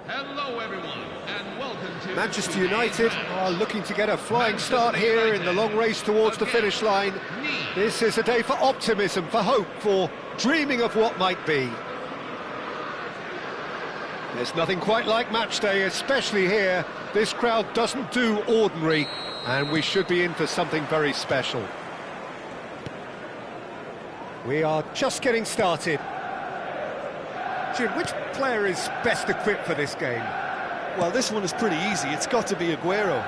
Hello everyone, and welcome to... Manchester United are looking to get a flying start here in the long race towards the finish line. This is a day for optimism, for hope, for dreaming of what might be. There's nothing quite like match day, especially here. This crowd doesn't do ordinary, and we should be in for something very special. We are just getting started. Jim, which player is best equipped for this game? Well, this one is pretty easy. It's got to be Aguero.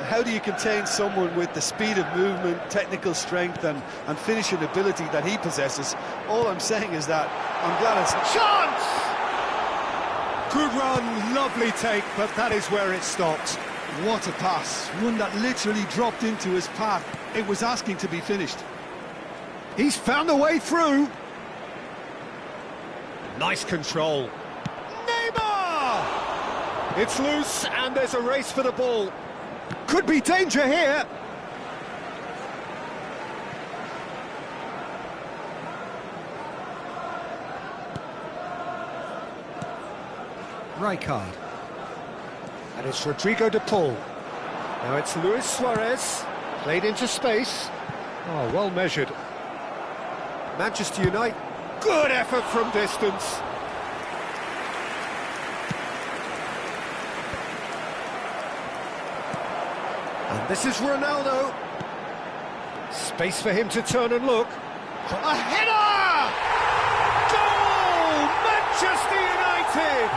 How do you contain someone with the speed of movement, technical strength and finishing ability that he possesses? All I'm saying is that I'm glad it's... Chance! Good run, lovely take, but that is where it stopped. What a pass. One that literally dropped into his path. It was asking to be finished. He's found a way through. Nice control. Neymar! It's loose, and there's a race for the ball. Could be danger here. Rijkaard. And it's Rodrigo de Paul. Now it's Luis Suarez. Played into space. Oh, well measured. Manchester United. Good effort from distance. And this is Ronaldo. Space for him to turn and look. A header! Goal! Manchester United!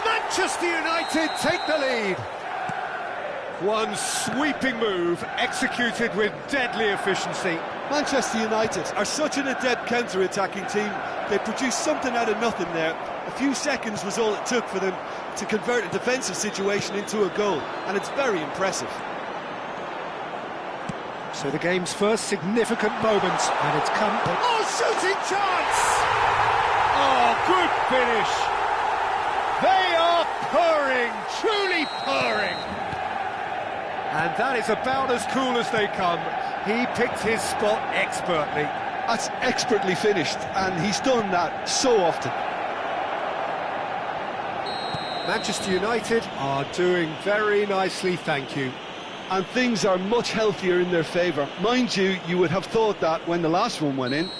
Manchester United take the lead. One sweeping move executed with deadly efficiency. Manchester United are such an adept counter-attacking team. They produced something out of nothing there. A few seconds was all it took for them to convert a defensive situation into a goal, and it's very impressive. So the game's first significant moment, and it's come... Oh, shooting chance! Oh, finish. They are purring, truly purring. And that is about as cool as they come. He picked his spot expertly. That's expertly finished, and he's done that so often. Manchester United are doing very nicely, thank you. And things are much healthier in their favour. Mind you, you would have thought that when the last one went in.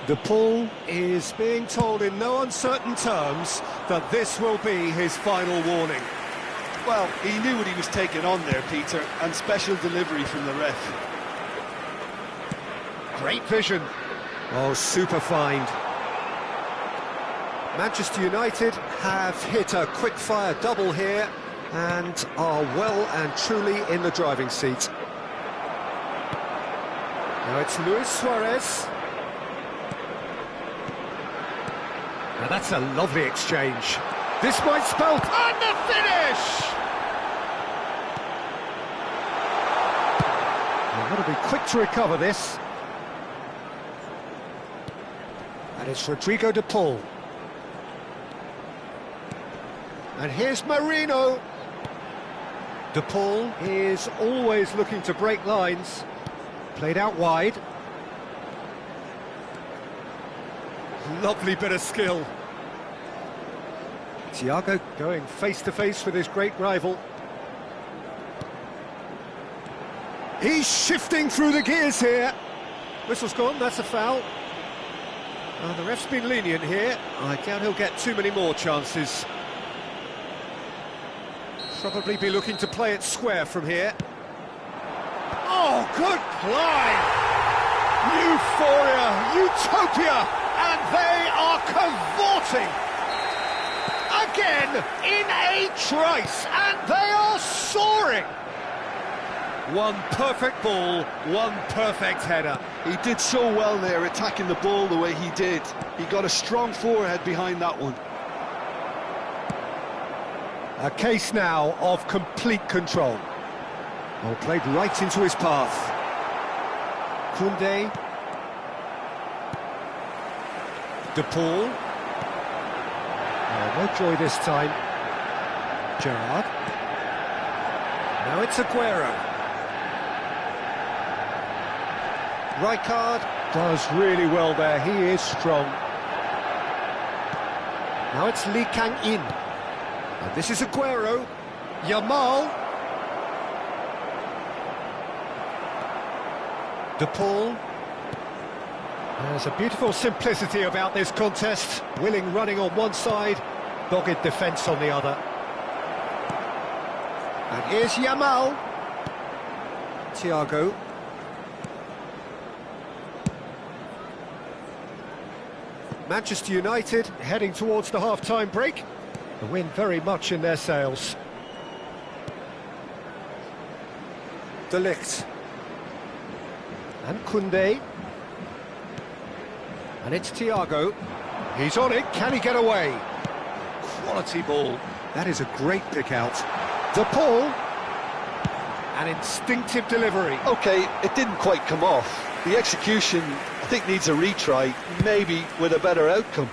The Paul is being told in no uncertain terms that this will be his final warning. Well, he knew what he was taking on there, Peter, and special delivery from the ref. Great vision. Oh, super find. Manchester United have hit a quick-fire double here and are well and truly in the driving seat. Now it's Luis Suarez. Now that's a lovely exchange. This might spell... And the finish! They've got to be quick to recover this. And it's Rodrigo de Paul. And here's Marino. De Paul is always looking to break lines. Played out wide. Lovely bit of skill. Thiago going face-to-face with his great rival. He's shifting through the gears here. Whistle's gone, that's a foul. The ref's been lenient here. I doubt he'll get too many more chances. Probably be looking to play it square from here. Oh, good play! Euphoria, utopia, and they are cavorting! Again, in a trice, and they are soaring! One perfect ball, one perfect header. He did so well there, attacking the ball the way he did. He got a strong forehead behind that one. A case now of complete control. Well, played right into his path. Koundé. De Paul. Oh, no joy this time. Gerrard. Now it's Aguero. Rijkaard does really well there, he is strong. Now it's Lee Kang-in. And this is Aguero. Yamal. De Paul. There's a beautiful simplicity about this contest. Willing running on one side, dogged defence on the other. And here's Yamal. Thiago. Manchester United heading towards the half-time break. The wind very much in their sails. De Ligt. And Koundé. And it's Thiago. He's on it, can he get away? Quality ball. That is a great pick out. De Paul. An instinctive delivery. OK, it didn't quite come off. The execution, I think, needs a retry, maybe with a better outcome.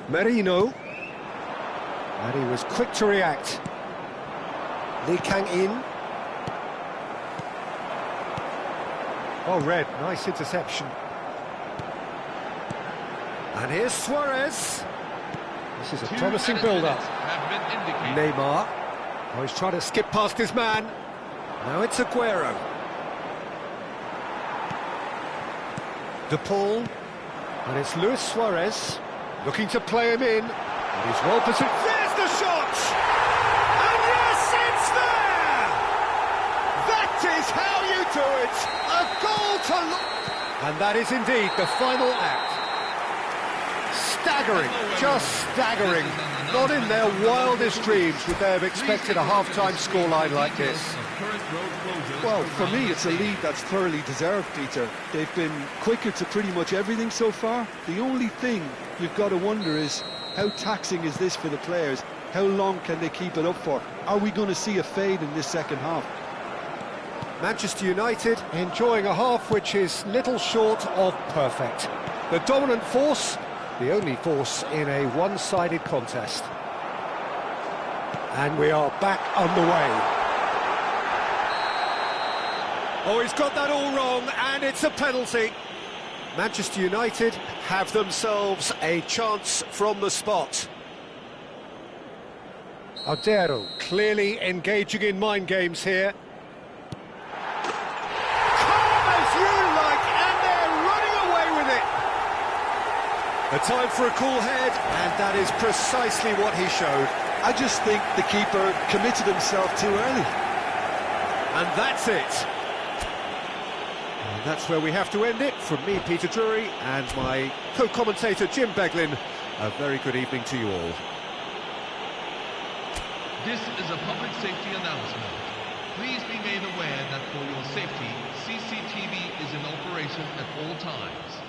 Marino. And he was quick to react. Lee Kang-in. Oh, red, nice interception. And here's Suarez. This is a promising build-up. Neymar. Oh, he's trying to skip past his man. Now it's Aguero. De Paul. And it's Luis Suarez. Looking to play him in. And he's well positioned. There's the shot! And yes, it's there! That is how you do it! A goal to look! And that is indeed the final act. Staggering, just staggering. Not in their wildest dreams would they have expected a half-time scoreline like this. Well, for me, it's a lead that's thoroughly deserved, Peter. They've been quicker to pretty much everything so far. The only thing you've got to wonder is, how taxing is this for the players? How long can they keep it up for? Are we going to see a fade in this second half? Manchester United enjoying a half which is little short of perfect. The dominant force, the only force in a one-sided contest. And we are back underway. Oh, he's got that all wrong, and it's a penalty. Manchester United have themselves a chance from the spot. Odero clearly engaging in mind games here. Calm as you like, and they're running away with it. A time for a cool head, and that is precisely what he showed. I just think the keeper committed himself too early. And that's it. And that's where we have to end it. From me, Peter Drury, and my co-commentator, Jim Beglin, a very good evening to you all. This is a public safety announcement. Please be made aware that for your safety, CCTV is in operation at all times.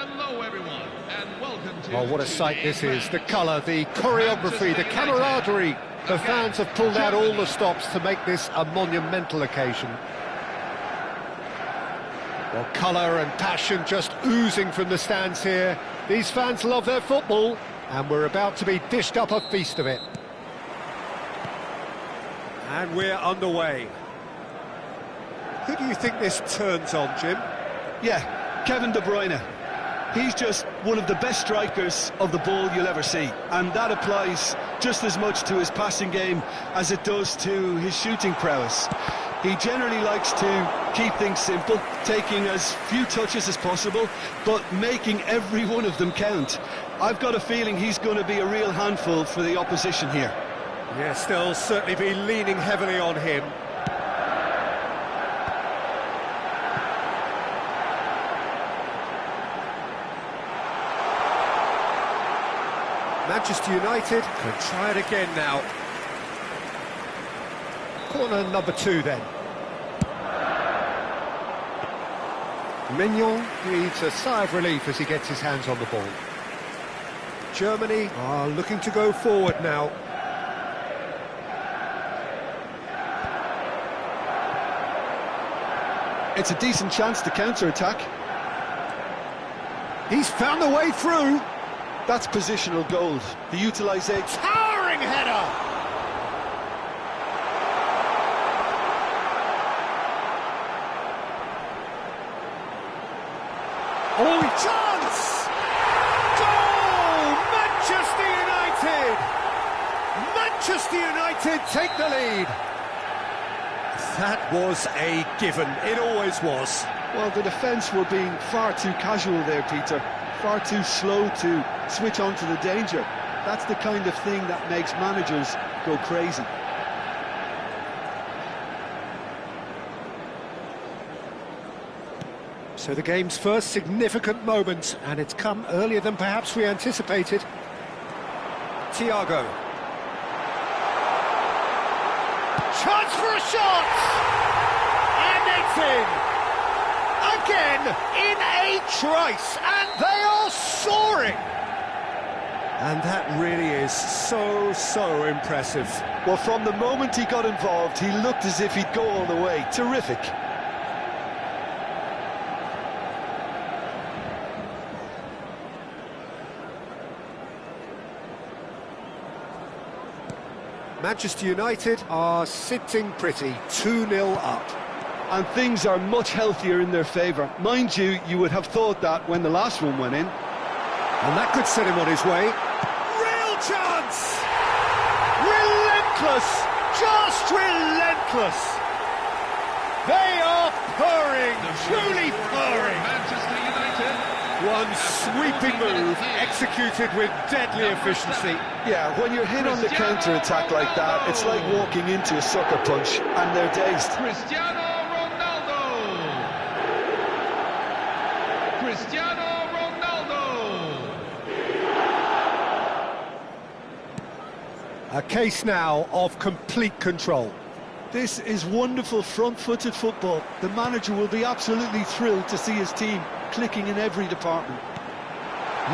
Hello everyone, and welcome to... Oh, what a sight this is. The colour, the choreography, the camaraderie. The fans have pulled out all the stops to make this a monumental occasion. Well, colour and passion just oozing from the stands here. These fans love their football, and we're about to be dished up a feast of it. And we're underway. Who do you think this turns on, Jim? Yeah, Kevin De Bruyne. He's just one of the best strikers of the ball you'll ever see, and that applies just as much to his passing game as it does to his shooting prowess. He generally likes to keep things simple, taking as few touches as possible, but making every one of them count. I've got a feeling he's going to be a real handful for the opposition here. Yes, they'll certainly be leaning heavily on him. Manchester United can try it again now. Corner number 2 then. Mignon breathes a sigh of relief as he gets his hands on the ball. Germany are looking to go forward now. It's a decent chance to counter-attack. He's found a way through. That's positional gold. The utilisation... Towering header! Oh, chance! Goal! Manchester United! Manchester United take the lead. That was a given. It always was. Well, the defence were being far too casual there, Peter. Far too slow to switch on to the danger. That's the kind of thing that makes managers go crazy. So the game's first significant moment, and it's come earlier than perhaps we anticipated. Thiago. Chance for a shot! And it's in! Again, in a trice, and they are soaring! And that really is so impressive. Well, from the moment he got involved, he looked as if he'd go all the way. Terrific. Manchester United are sitting pretty, 2-0 up. And things are much healthier in their favour. Mind you, you would have thought that when the last one went in. And that could set him on his way. Real chance! Relentless! Just relentless! They are purring, truly purring. Manchester United. One sweeping move, executed with deadly efficiency. Yeah, when you're hit on the counter-attack like that, it's like walking into a sucker punch, and they're dazed. Cristiano Ronaldo. Cristiano Ronaldo. A case now of complete control. This is wonderful front-footed football. The manager will be absolutely thrilled to see his team clicking in every department.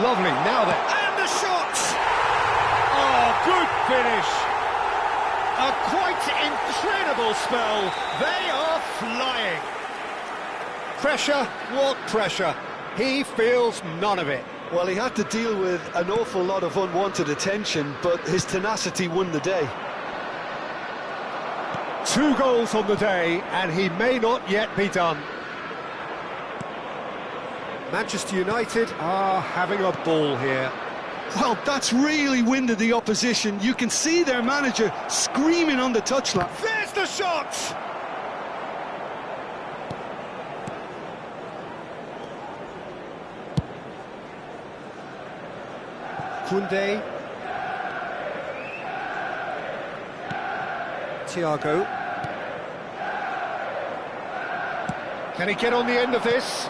Lovely, now then. And the shot! Oh, good finish. A quite incredible spell. They are flying. Pressure, what pressure? He feels none of it. Well, he had to deal with an awful lot of unwanted attention, but his tenacity won the day. 2 goals on the day, and he may not yet be done. Manchester United are having a ball here. Well, that's really winded the opposition. You can see their manager screaming on the touchline. There's the shot! Koundé. Thiago. Can he get on the end of this?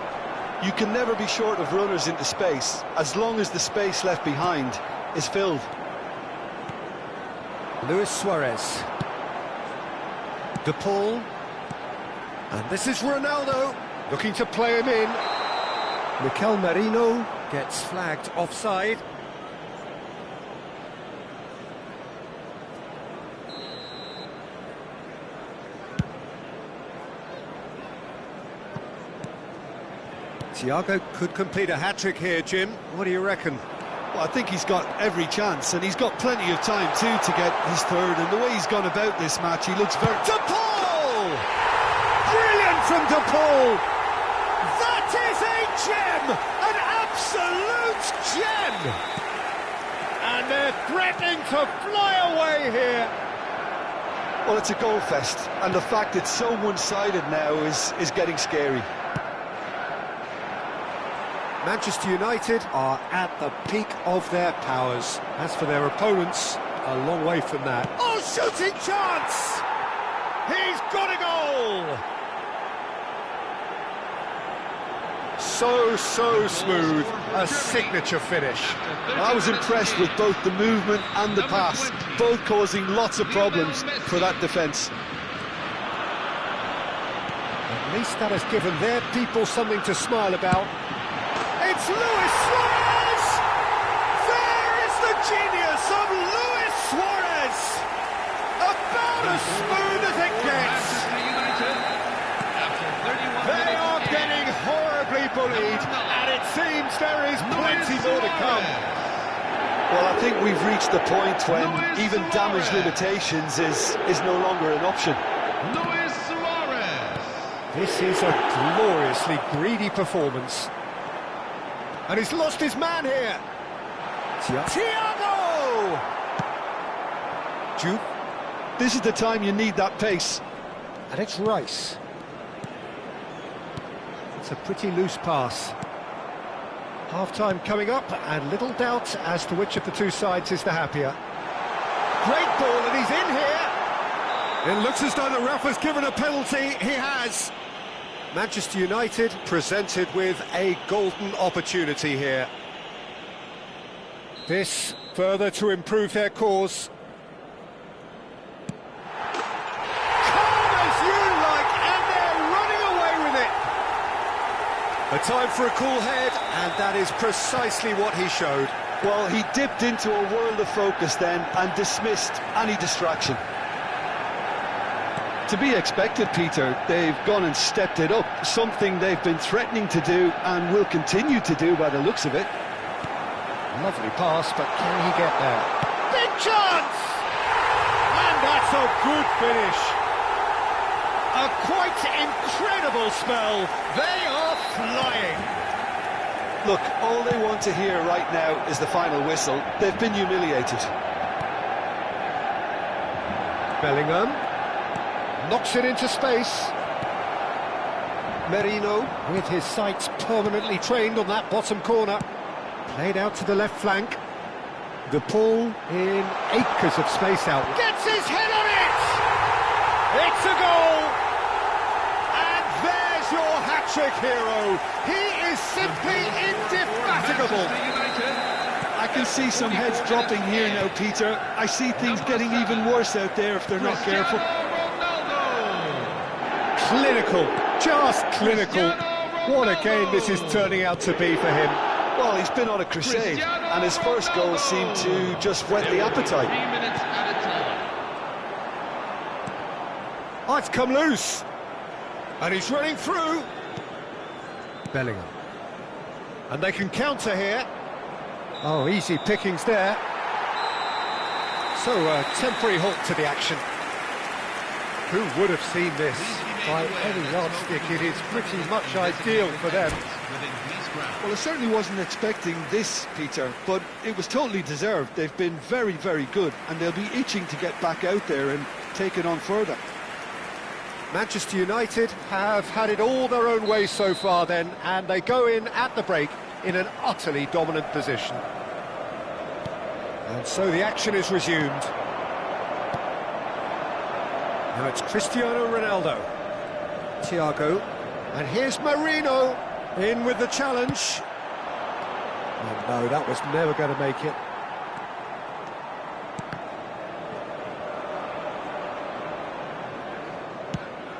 You can never be short of runners into space, as long as the space left behind is filled. Luis Suarez. De Paul. And this is Ronaldo, looking to play him in. Mikel Merino gets flagged offside. Thiago could complete a hat-trick here, Jim. What do you reckon? Well, I think he's got every chance, and he's got plenty of time too to get his third. And the way he's gone about this match, he looks very... De Paul! Brilliant from De Paul! That is a gem! An absolute gem! And they're threatening to fly away here. Well, it's a goal fest, and the fact it's so one-sided now is getting scary. Manchester United are at the peak of their powers. As for their opponents, a long way from that. Oh, shooting chance! He's got a goal! So smooth, a signature finish. I was impressed with both the movement and the pass, both causing lots of problems for that defence. At least that has given their people something to smile about. It's Luis Suarez! There is the genius of Luis Suarez! About as smooth as it gets! They are getting horribly bullied, and it seems there is plenty more to come. Well, I think we've reached the point when even damage limitations is no longer an option. Luis Suarez. This is a gloriously greedy performance. And he's lost his man here. Thiago! Jude. This is the time you need that pace. And it's Rice. It's a pretty loose pass. Half-time coming up, and little doubt as to which of the two sides is the happier. Great ball, and he's in here! It looks as though the ref has given a penalty. He has. Manchester United presented with a golden opportunity here. This further to improve their cause. Calm as you like, and they're running away with it. A time for a cool head, and that is precisely what he showed. Well, he dipped into a world of focus then and dismissed any distraction. To be expected, Peter. They've gone and stepped it up, something they've been threatening to do and will continue to do by the looks of it. Lovely pass, but can he get there? Big chance! And that's a good finish. A quite incredible spell. They are flying. Look, all they want to hear right now is the final whistle. They've been humiliated. Bellingham knocks it into space. Merino, with his sights permanently trained on that bottom corner. Played out to the left flank. De Paul in acres of space out. Gets his head on it! It's a goal! And there's your hat-trick hero. He is simply indefatigable. I can see some heads dropping here now, Peter. I see things getting even worse out there if they're not careful. Clinical, just clinical. What a game this is turning out to be for him. Well, he's been on a crusade, and his first goal seemed to just whet the appetite. 3 minutes at a time. Oh, it's come loose. And he's running through. Bellingham. And they can counter here. Oh, easy pickings there. So, a temporary halt to the action. Who would have seen this? By any yardstick, it is pretty much ideal for them. Well, I certainly wasn't expecting this, Peter, but it was totally deserved. They've been very, very good, and they'll be itching to get back out there and take it on further. Manchester United have had it all their own way so far then, and they go in at the break in an utterly dominant position. And so the action is resumed. Now it's Cristiano Ronaldo. Thiago. And here's Marino in with the challenge. Oh no, that was never going to make it.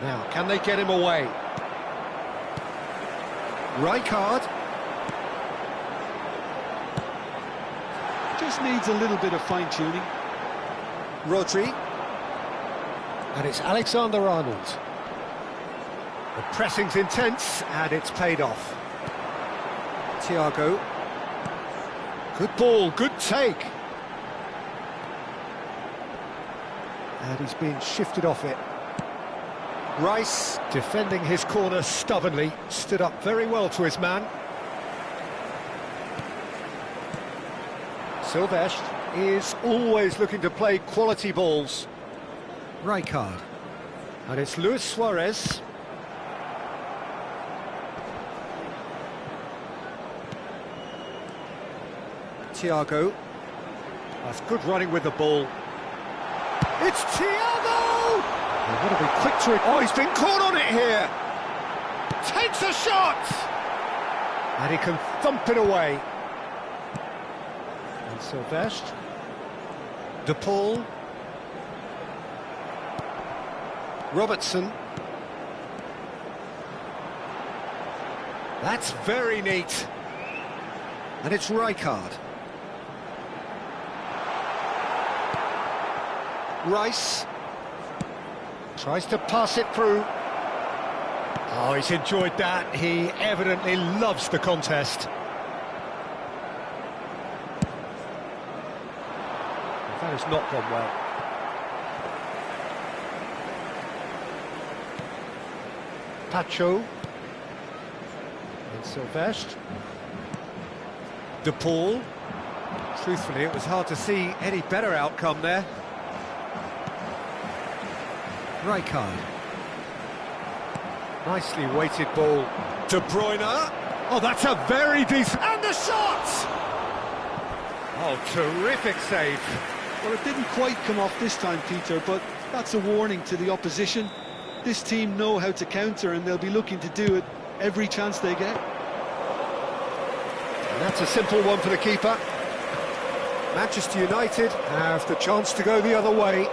Now, can they get him away? Rijkaard. Just needs a little bit of fine-tuning. Rodri. And it's Alexander-Arnold. The pressing's intense, and it's paid off. Thiago. Good ball, good take. And he's being shifted off it. Rice, defending his corner stubbornly, stood up very well to his man. Silvestre is always looking to play quality balls. Rijkaard. And it's Luis Suarez. Thiago. That's good running with the ball. It's Thiago! They've got to be quick to it. Oh, he's been caught on it here. Takes a shot! And he can thump it away. And Silvestre. De Paul. Robertson. That's very neat. And it's Rijkaard. Rice tries to pass it through. Oh, he's enjoyed that. He evidently loves the contest. That has not gone well. Pacho. And Silvestre. De Paul. Truthfully, it was hard to see any better outcome there. Rijkaard. Nicely weighted ball. De Bruyne. Oh, that's a very decent... And the shot! Oh, terrific save. Well, it didn't quite come off this time, Peter, but that's a warning to the opposition. This team know how to counter, and they'll be looking to do it every chance they get. And that's a simple one for the keeper. Manchester United have the chance to go the other way.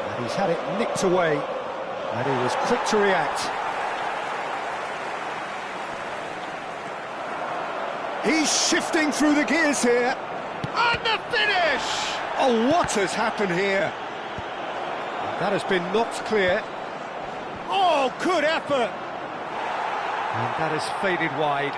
And he's had it nicked away, and he was quick to react. He's shifting through the gears here. And the finish! Oh, what has happened here? That has been knocked clear. Oh, good effort! And that has faded wide.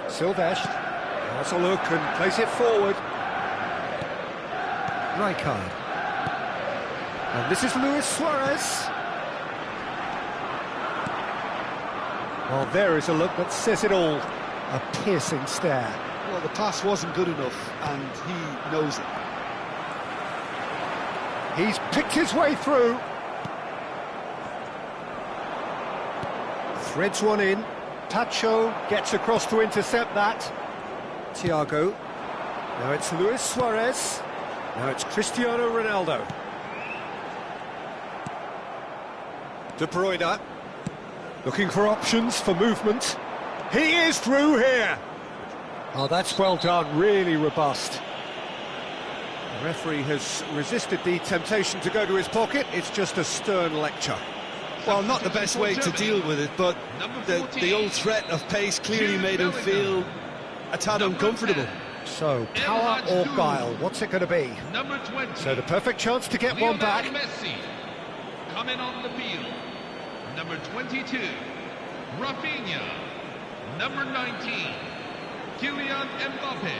Silvestre has a look and plays it forward. Rijkaard. And this is Luis Suarez. Well, there is a look that says it all. A piercing stare. Well, the pass wasn't good enough, and he knows it. He's picked his way through. Threads one in. Pacho gets across to intercept that. Thiago. Now it's Luis Suarez. Now it's Cristiano Ronaldo. De Bruyne. Looking for options for movement. He is through here. Oh, that's well done, really robust. The referee has resisted the temptation to go to his pocket. It's just a stern lecture. Well, not the best way to deal with it, but the old threat of pace clearly made him feel a tad uncomfortable. So, power or guile, what's it going to be? Number 20. So the perfect chance to get one back. Messi. Coming on the field. Number 22. Rafinha. Number 19. Kylian Mbappe.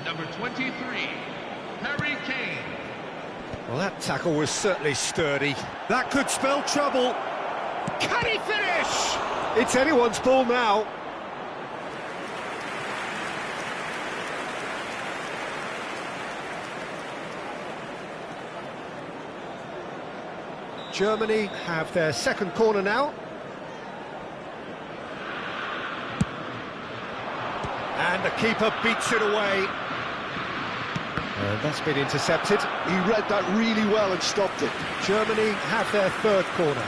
Number 23. Harry Kane. Well, that tackle was certainly sturdy. That could spell trouble. Can he finish? It's anyone's ball now. Germany have their second corner now. And the keeper beats it away. That's been intercepted. He read that really well and stopped it. Germany have their third corner.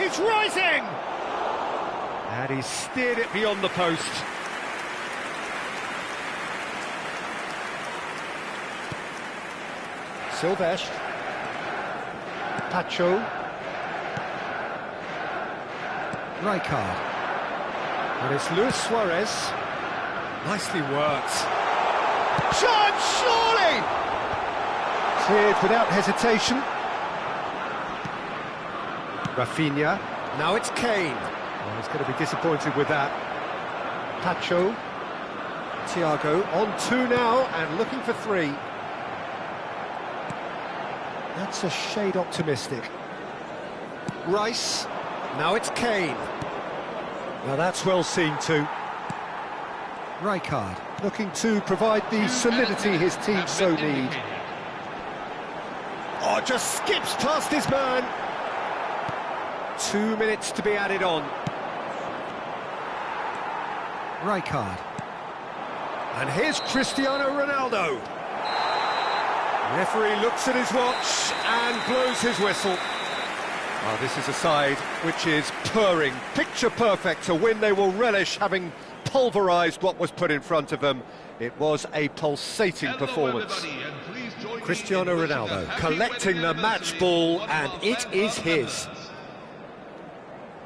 He's rising! And he steered it beyond the post. Silvestre. Pacho. Rijkaard. And it's Luis Suarez. Nicely worked. Chance, surely! Cleared without hesitation. Rafinha. Now it's Kane. Oh, he's going to be disappointed with that. Pacho. Thiago on 2 now and looking for 3. That's a shade optimistic. Rice. Now it's Kane. Now that's well seen too. Rijkaard looking to provide the solidity his team so need. Oh, just skips past his man. 2 minutes to be added on. Rijkaard. And here's Cristiano Ronaldo. Referee looks at his watch and blows his whistle. Well, this is a side which is purring, picture perfect, a win they will relish, having pulverised what was put in front of them. It was a pulsating performance. Cristiano Ronaldo collecting the match ball, and it is his.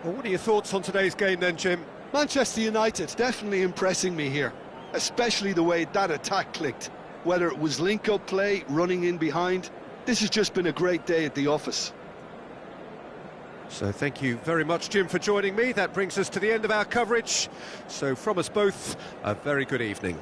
Well, what are your thoughts on today's game then, Jim? Manchester United definitely impressing me here, especially the way that attack clicked. Whether it was link-up play, running in behind, this has just been a great day at the office. So thank you very much, Jim, for joining me. That brings us to the end of our coverage. So from us both, a very good evening.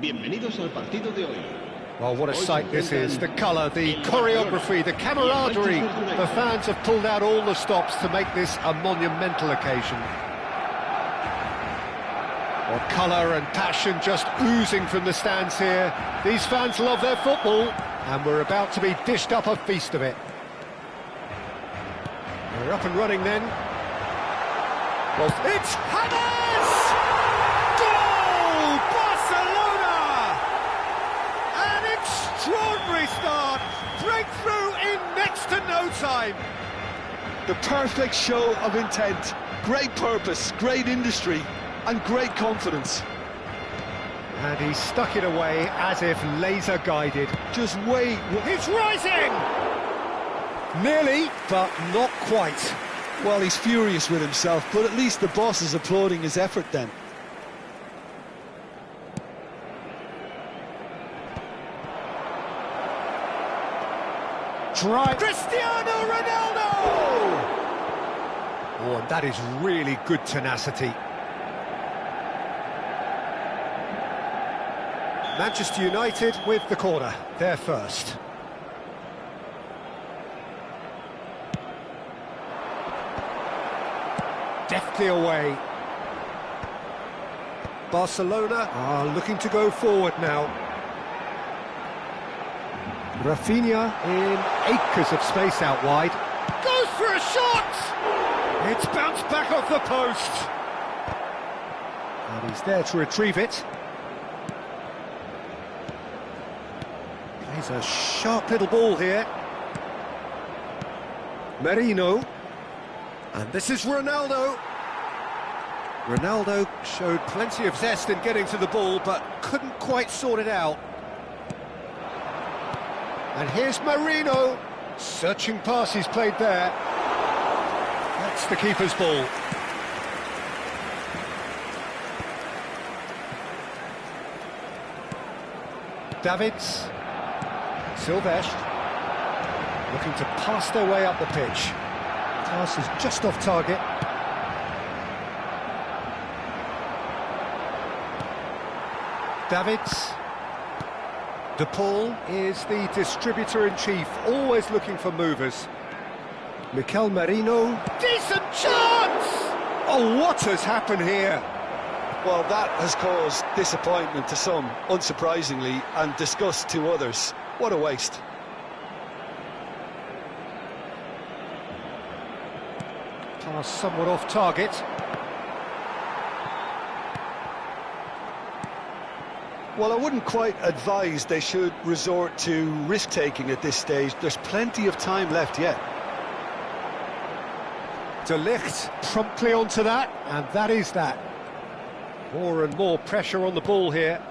Bienvenidos al partido de hoy. Well, what a sight this is. The colour, the choreography, the camaraderie. The fans have pulled out all the stops to make this a monumental occasion. Well, colour and passion just oozing from the stands here. These fans love their football, and we're about to be dished up a feast of it. We're up and running then. Well, it's Hammers! Goal! Barcelona! An extraordinary start. Breakthrough in next to no time. The perfect show of intent. Great purpose, great industry, and great confidence. And he stuck it away as if laser guided. Just wait. He's rising! Nearly, but not quite. Well, he's furious with himself, but at least the boss is applauding his effort then. Try Cristiano Ronaldo! Oh, and that is really good tenacity. Manchester United with the corner, they're first. Deftly away. Barcelona are looking to go forward now. Rafinha in acres of space out wide. Goes for a shot! It's bounced back off the post. And he's there to retrieve it. Plays a sharp little ball here. Merino. And this is Ronaldo. Ronaldo showed plenty of zest in getting to the ball, but couldn't quite sort it out. And here's Marino. Searching pass he's played there. That's the keeper's ball. Davids. Silvestre. Looking to pass their way up the pitch. Pass is just off target. Davids. De Paul is the distributor-in-chief, always looking for movers. Mikel Merino. Decent chance! Oh, what has happened here? Well, that has caused disappointment to some, unsurprisingly, and disgust to others. What a waste. Pass somewhat off target. Well, I wouldn't quite advise they should resort to risk-taking at this stage. There's plenty of time left yet. De Ligt promptly onto that, and that is that. More and more pressure on the ball here.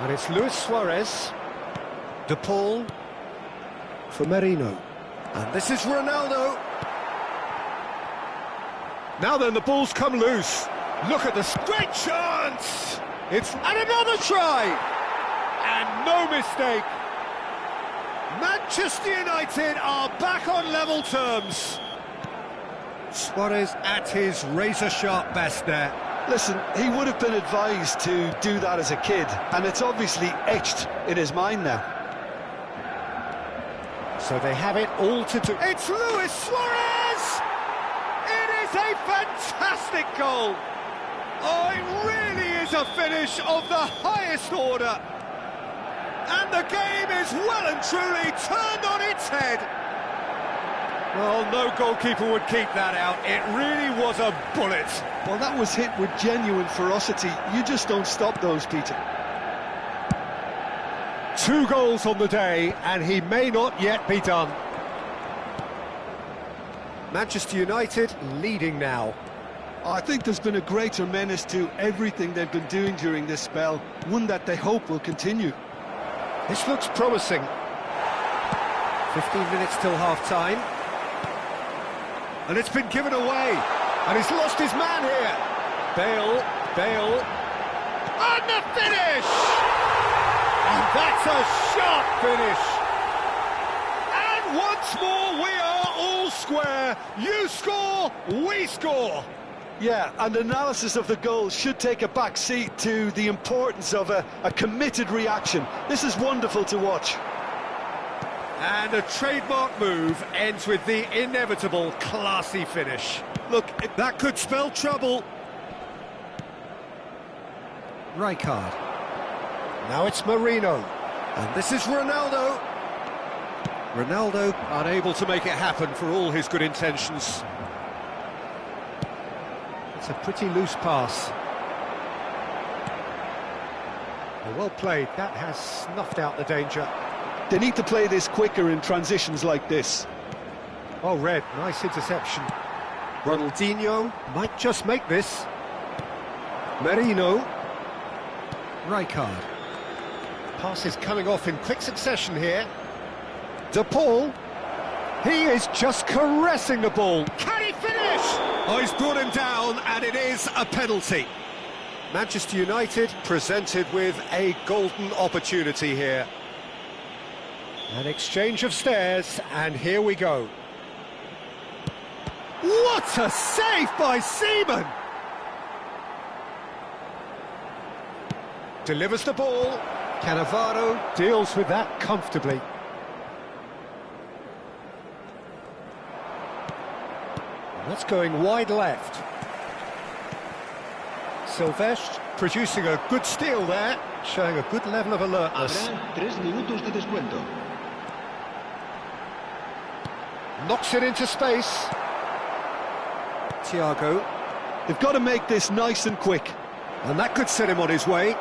And it's Luis Suarez. De Paul for Merino. And this is Ronaldo. Now then, the ball's come loose. Look at this great chance! It's and another try! And no mistake. Manchester United are back on level terms. Suarez at his razor-sharp best there. Listen, he would have been advised to do that as a kid, and it's obviously etched in his mind now. So they have it all to do. It's Luis Suarez! It is a fantastic goal! Oh, it really is a finish of the highest order. And the game is well and truly turned on its head. Well, no goalkeeper would keep that out. It really was a bullet. Well, that was hit with genuine ferocity. You just don't stop those, Peter. 2 goals on the day, and he may not yet be done. Manchester United leading now. I think there's been a greater menace to everything they've been doing during this spell, one that they hope will continue. This looks promising. 15 minutes till half-time. And it's been given away. And he's lost his man here. Bale. And the finish! And that's a sharp finish. And once more we are all square. You score, we score. Yeah, and analysis of the goal should take a back seat to the importance of a committed reaction. This is wonderful to watch. And a trademark move ends with the inevitable classy finish. Look, that could spell trouble. Rijkaard. Now it's Marino. And this is Ronaldo. Ronaldo unable to make it happen for all his good intentions. It's a pretty loose pass. Well played, that has snuffed out the danger. They need to play this quicker in transitions like this. Oh, Red, nice interception. Ronaldinho might just make this. Marino. Rijkaard. Pass is coming off in quick succession here. De Paul. He is just caressing the ball. Can he finish? Oh, he's brought him down, and it is a penalty. Manchester United presented with a golden opportunity here. An exchange of stares, and here we go. What a save by Seaman! Delivers the ball. Cannavaro deals with that comfortably. That's going wide left. Silvestre producing a good steal there, showing a good level of alertness. Habrá 3 minutos de descuento. Knocks it into space. Thiago. They've got to make this nice and quick. And that could set him on his way.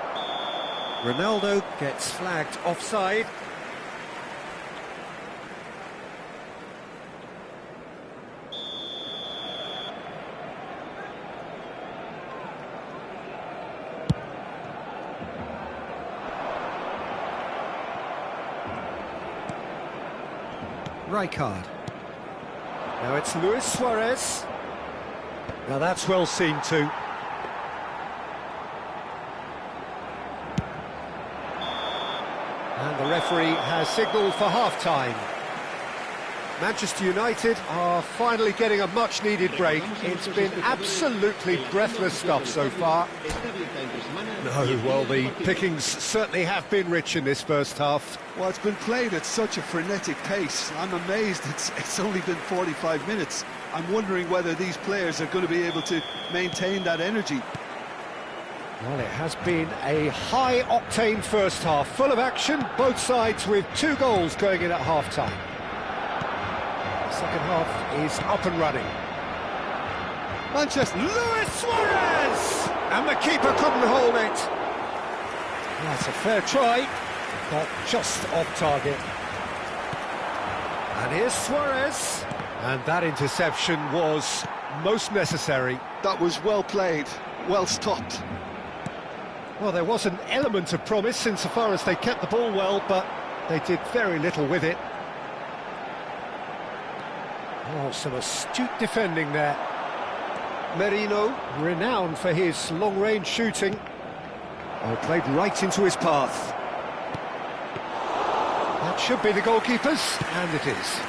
Ronaldo gets flagged offside. Rijkaard. Now it's Luis Suarez. Now that's well seen too. And the referee has signalled for half-time. Manchester United are finally getting a much-needed break. It's been absolutely breathless stuff so far. No, well, the pickings certainly have been rich in this first half. Well, it's been played at such a frenetic pace. I'm amazed it's only been 45 minutes. I'm wondering whether these players are going to be able to maintain that energy. Well, it has been a high-octane first half, full of action, both sides with 2 goals going in at half-time. The second half is up and running. Manchester, Luis Suarez! And the keeper couldn't hold it. That's a fair try, but just off target. And here's Suarez. And that interception was most necessary. that was well played, well stopped. Well, there was an element of promise insofar as they kept the ball well, but they did very little with it. Oh, some astute defending there. Merino, renowned for his long-range shooting. Oh, played right into his path. That should be the goalkeeper's, and it is.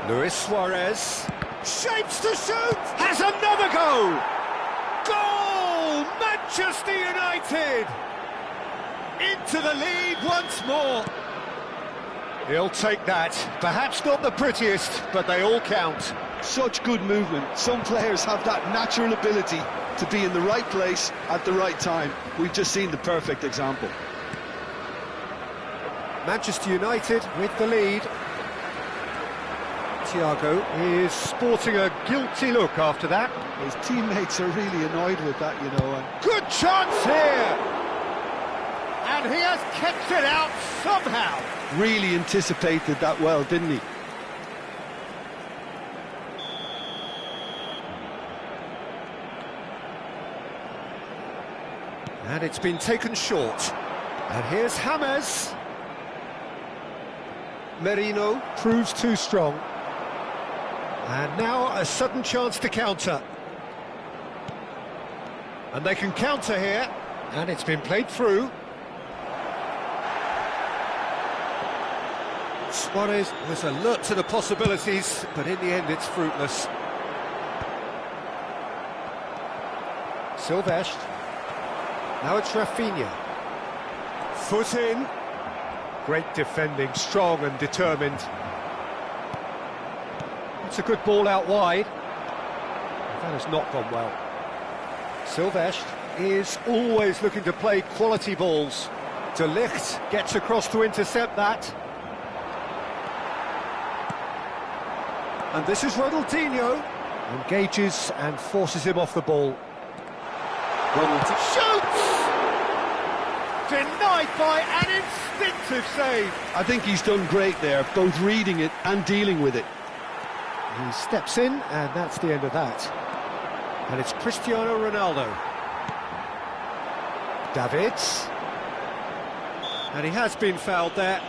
Luis Suarez shapes to shoot, has another go! Goal! Manchester United! Into the lead once more. He'll take that. Perhaps not the prettiest, but they all count. Such good movement. Some players have that natural ability to be in the right place at the right time. We've just seen the perfect example. Manchester United with the lead. Thiago is sporting a guilty look after that. His teammates are really annoyed with that, you know. Good chance here! And he has kept it out somehow. Really anticipated that well, didn't he? And it's been taken short. And here's James. Merino proves too strong. And now a sudden chance to counter. And they can counter here. And it's been played through. Suarez was alert to the possibilities, but in the end it's fruitless. Silvestre. Now it's Rafinha. Foot in. Great defending, strong and determined. It's a good ball out wide. That has not gone well. Silvestre is always looking to play quality balls. De Ligt gets across to intercept that. And this is Ronaldinho. Engages and forces him off the ball. Shoots! Denied by an instinctive save. I think he's done great there, both reading it and dealing with it. He steps in, and that's the end of that. And it's Cristiano Ronaldo. Davids. And he has been fouled there.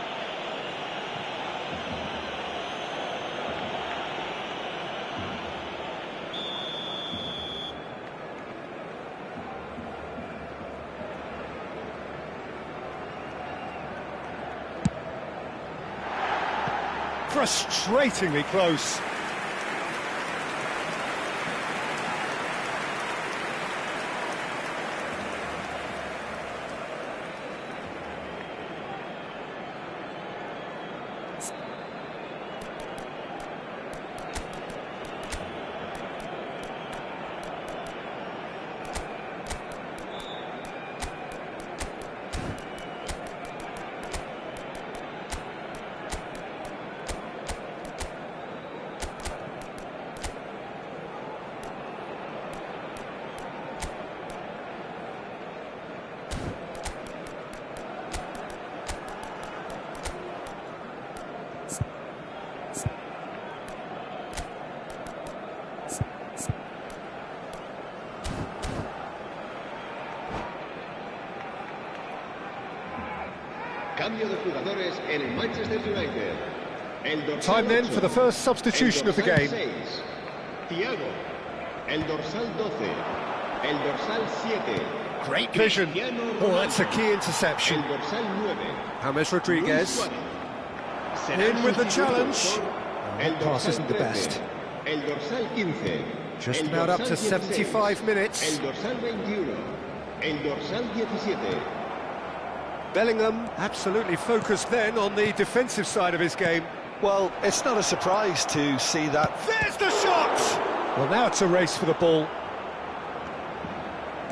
Frustratingly close. Cambio de jugadores en el Manchester United. El dorsal Time then 8, for the first substitution of the el game. dorsal 6, Thiago. El dorsal 12. El dorsal 7. Great vision. Cristiano Oh, that's a Ronaldo. key interception. El dorsal 9. James Luis Rodriguez. Suárez. Será In with the sustituido challenge. por el That pass dorsal isn't the 13, best. El dorsal 15. Just el about up dorsal to 16, 75 minutes. El dorsal 21. El dorsal 17. Bellingham absolutely focused then on the defensive side of his game. Well, it's not a surprise to see that. There's the shot! Well, now it's a race for the ball.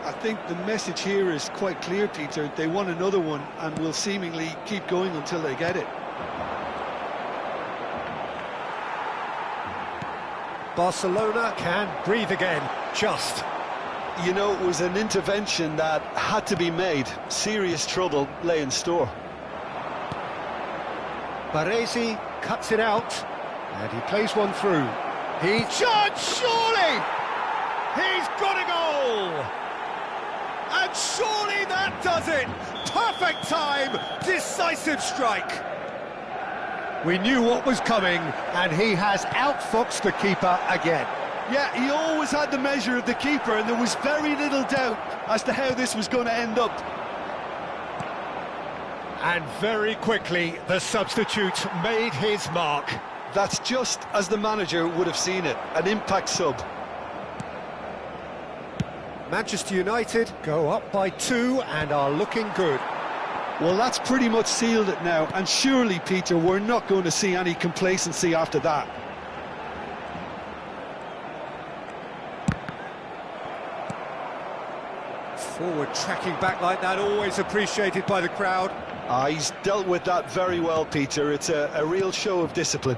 I think the message here is quite clear, Peter. They want another one and will seemingly keep going until they get it. Barcelona can breathe again, just. You know, it was an intervention that had to be made. Serious trouble lay in store. Baresi cuts it out, and he plays one through. He charged, surely! He's got a goal! And surely that does it! Perfect time, decisive strike! We knew what was coming, and he has outfoxed the keeper again. Yeah, he always had the measure of the keeper, and there was very little doubt as to how this was going to end up. And very quickly, the substitute made his mark. That's just as the manager would have seen it, an impact sub. Manchester United go up by 2 and are looking good. Well, that's pretty much sealed it now, and surely, Peter, we're not going to see any complacency after that. Forward tracking back like that, always appreciated by the crowd. He's dealt with that very well, Peter. It's a real show of discipline.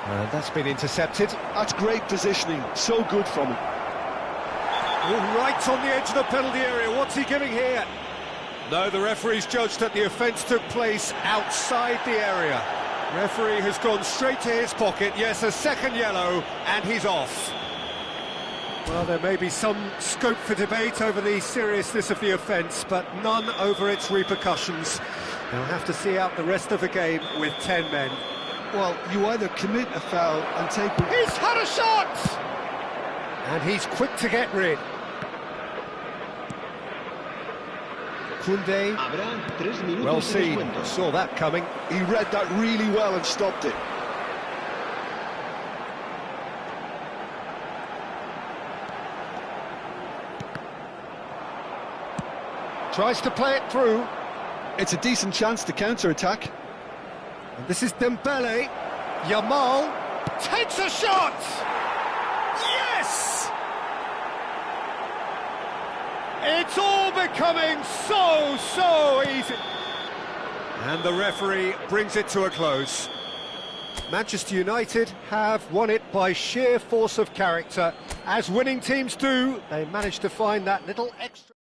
And that's been intercepted. That's great positioning, so good from him. Oh, right on the edge of the penalty area, what's he giving here? No, the referee's judged that the offence took place outside the area. Referee has gone straight to his pocket, yes, a second yellow, and he's off. Well, there may be some scope for debate over the seriousness of the offence, but none over its repercussions. They'll have to see out the rest of the game with 10 men. Well, you either commit a foul and take... He's had a shot! And he's quick to get rid. Koundé. Habrá 3 minutos Well de seen, descuento. saw that coming. He read that really well and stopped it. Tries to play it through. It's a decent chance to counter-attack. And this is Dembele. Yamal takes a shot! Yes! It's all becoming so easy. And the referee brings it to a close. Manchester United have won it by sheer force of character. As winning teams do, they managed to find that little extra...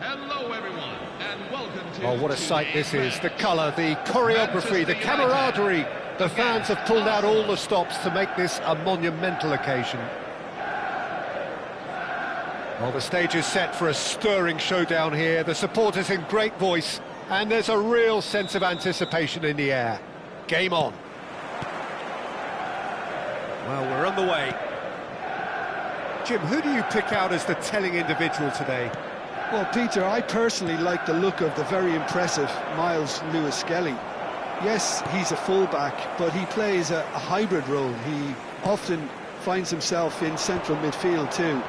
Hello everyone, and welcome to... Oh, what a sight this is. The colour, the choreography, the camaraderie. The fans have pulled out all the stops to make this a monumental occasion. Well, the stage is set for a stirring showdown here. The supporters in great voice, and there's a real sense of anticipation in the air. Game on. Well, we're on the way. Jim, who do you pick out as the telling individual today? Well, Peter, I personally like the look of the very impressive Miles Lewis-Skelly. Yes, he's a fullback, but he plays a hybrid role. He often finds himself in central midfield too,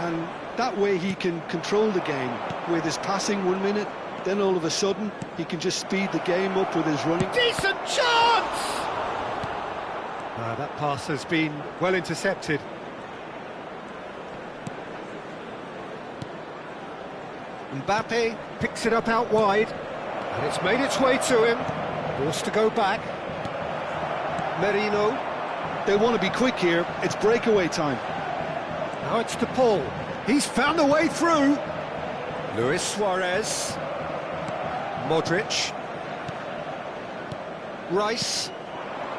and that way he can control the game with his passing 1 minute, then all of a sudden he can just speed the game up with his running. Decent chance! That pass has been well intercepted. Mbappe picks it up out wide, and it's made its way to him. Forced to go back. Merino. They'll want to be quick here. It's breakaway time. Now it's De Paul. He's found a way through. Luis Suarez. Modric. Rice.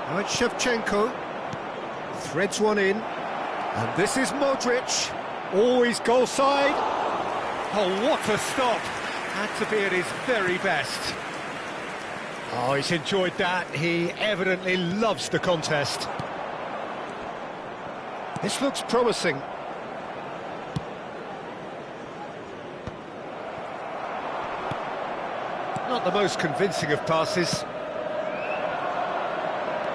Now it's Shevchenko. Threads one in. And this is Modric. Always goal side. Oh, what a stop. Had to be at his very best. Oh, he's enjoyed that. He evidently loves the contest. This looks promising. Not the most convincing of passes.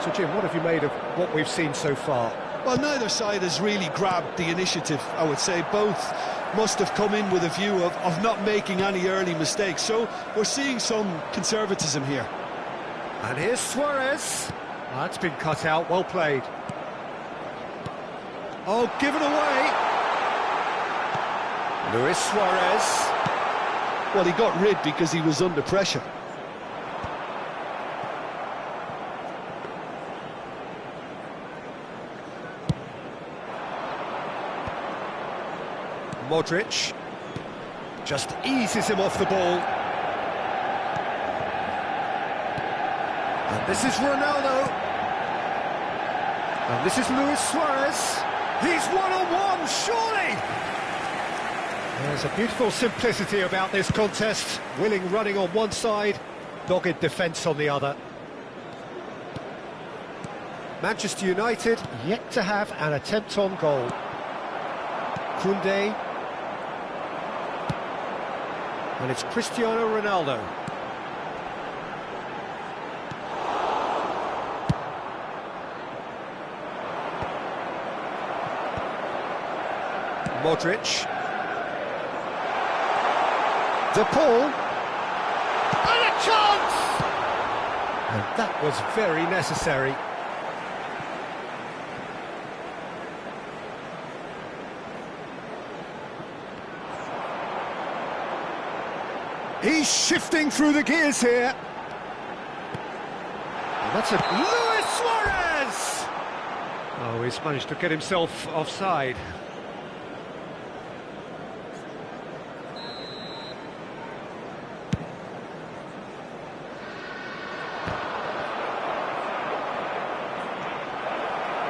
So, Jim, what have you made of what we've seen so far? Well, neither side has really grabbed the initiative, I would say. Both must have come in with a view of not making any early mistakes. So we're seeing some conservatism here. And here's Suarez. That's been cut out, well played. Oh, given away. Luis Suarez. Well, he got rid because he was under pressure. Modric just eases him off the ball. And this is Ronaldo. And this is Luis Suarez. He's one-on-one, surely! There's a beautiful simplicity about this contest. Willing running on one side, dogged defence on the other. Manchester United yet to have an attempt on goal. Koundé. And it's Cristiano Ronaldo. Modric. De Paul. And a chance! And that was very necessary. He's shifting through the gears here. And that's a Luis Suarez! Oh, he's managed to get himself offside.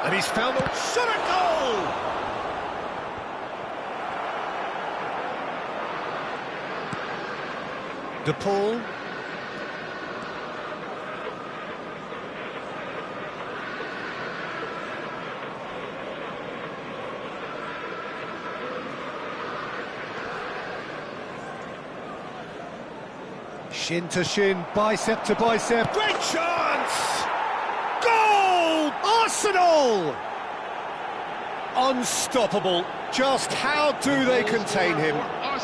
And he's found a shot at goal! De Paul. Shin to shin, bicep to bicep. Great chance! Goal! Arsenal! Unstoppable. Just how do they contain him?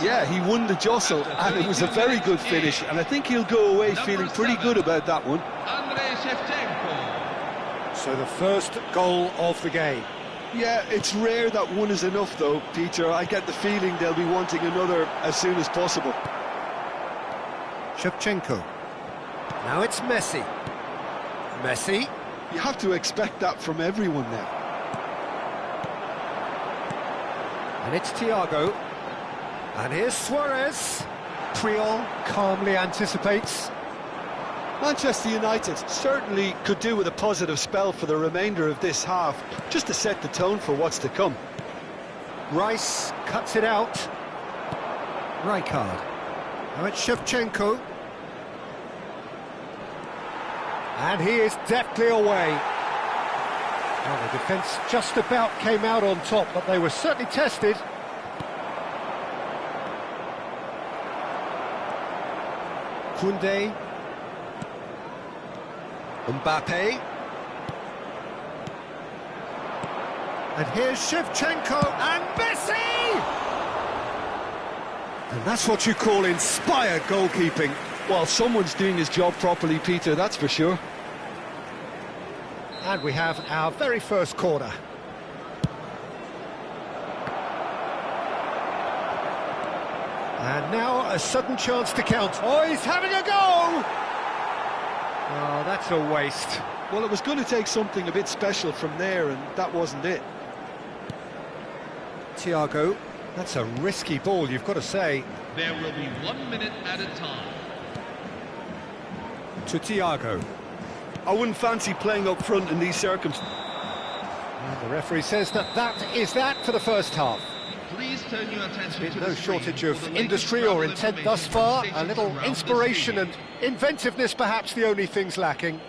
Yeah, he won the jostle, and it was a very good finish, and I think he'll go away feeling pretty good about that one. So the first goal of the game. Yeah, it's rare that one is enough, though, Peter. I get the feeling they'll be wanting another as soon as possible. Shevchenko. Now it's Messi. Messi. You have to expect that from everyone now. And it's Thiago. And here's Suarez. Priol calmly anticipates. Manchester United certainly could do with a positive spell for the remainder of this half, just to set the tone for what's to come. Rice cuts it out. Rijkaard. Now it's Shevchenko. And he is deftly away. Well, the defence just about came out on top, but they were certainly tested. Koundé. Mbappe. And here's Shevchenko and Messi! And that's what you call inspired goalkeeping. Well, someone's doing his job properly, Peter, that's for sure. And we have our very first corner. And now a sudden chance to count. Oh, he's having a go! Oh, that's a waste. Well, it was going to take something a bit special from there, and that wasn't it. Thiago, that's a risky ball, you've got to say. There will be 1 minute at a time. To Thiago. I wouldn't fancy playing up front in these circumstances. And the referee says that is that for the first half. Please turn your attention to No the shortage screen of for the industry latest or travel intent thus information far. A stations little around the inspiration stadium. and inventiveness perhaps the only things lacking.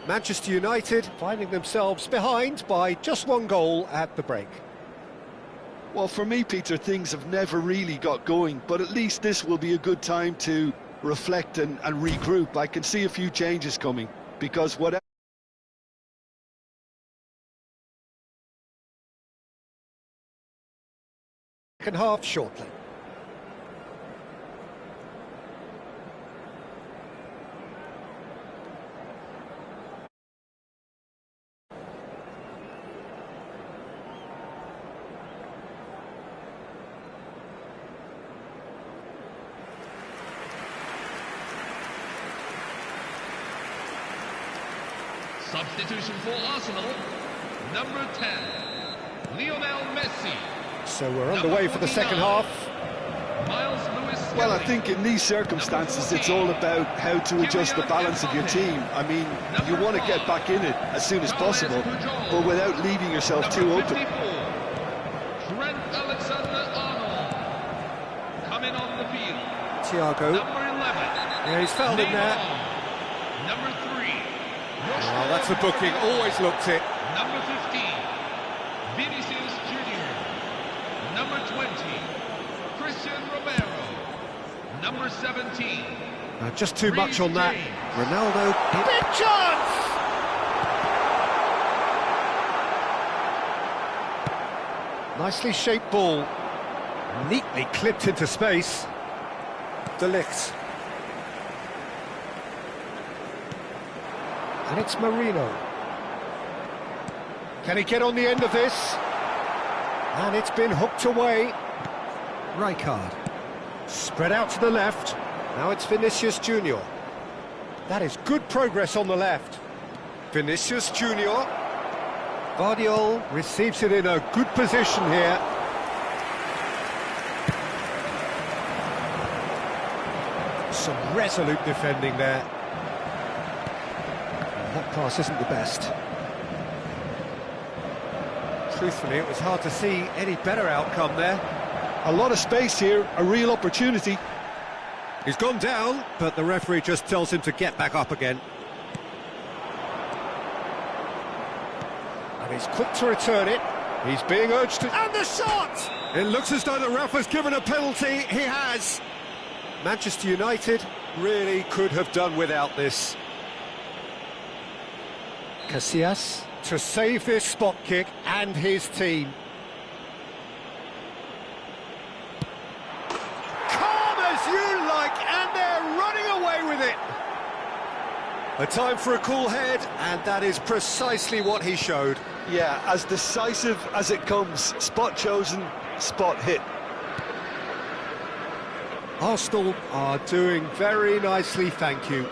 Manchester United finding themselves behind by just 1 goal at the break. Well, for me, Peter, things have never really got going, but at least this will be a good time to reflect and regroup. I can see a few changes coming, because whatever... Second half shortly. Substitution for Arsenal, number 10, Lionel Messi. So we're underway for the second half. Miles Lewis. Well, I think in these circumstances, it's all about how to adjust the balance of your team. I mean, you want to get back in it as soon as possible, but without leaving yourself too open. Trent Alexander-Arnold coming on the field. Thiago. Number 11. Yeah, he's fouled in there. Number 3. Oh, that's a booking, always looked it. Number 15. Vinicius Junior. Number 20. Christian Romero. Number 17. Just too much on that. James. Ronaldo. Big chance! Nicely shaped ball. Neatly clipped into space. De Ligt. And it's Marino. Can he get on the end of this? And it's been hooked away. Rijkaard. Spread out to the left. Now it's Vinicius Junior. That is good progress on the left. Vinicius Junior. Guardiola receives it in a good position here. Some resolute defending there. That pass isn't the best. Truthfully, it was hard to see any better outcome there. A lot of space here, a real opportunity. He's gone down, but the referee just tells him to get back up again. And he's quick to return it. He's being urged to... And the shot! It looks as though the ref has given a penalty. He has. Manchester United really could have done without this. Casillas to save this spot kick and his team. Calm as you like, and they're running away with it. A time for a cool head, and that is precisely what he showed. Yeah, as decisive as it comes. Spot chosen, spot hit. Arsenal are doing very nicely, thank you.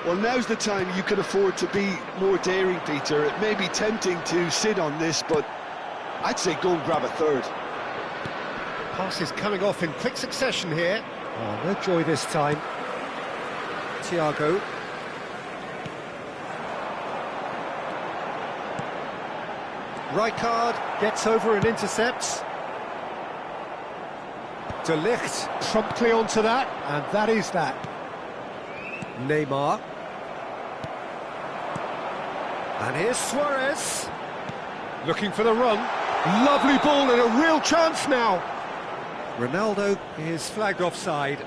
Well, now's the time you can afford to be more daring, Peter. It may be tempting to sit on this, but I'd say go and grab a third. Passes coming off in quick succession here. Oh, no joy this time. Thiago. Rijkaard gets over and intercepts. De Ligt promptly onto that, and that is that. Neymar. And here's Suarez. Looking for the run. Lovely ball and a real chance now. Ronaldo is flagged offside.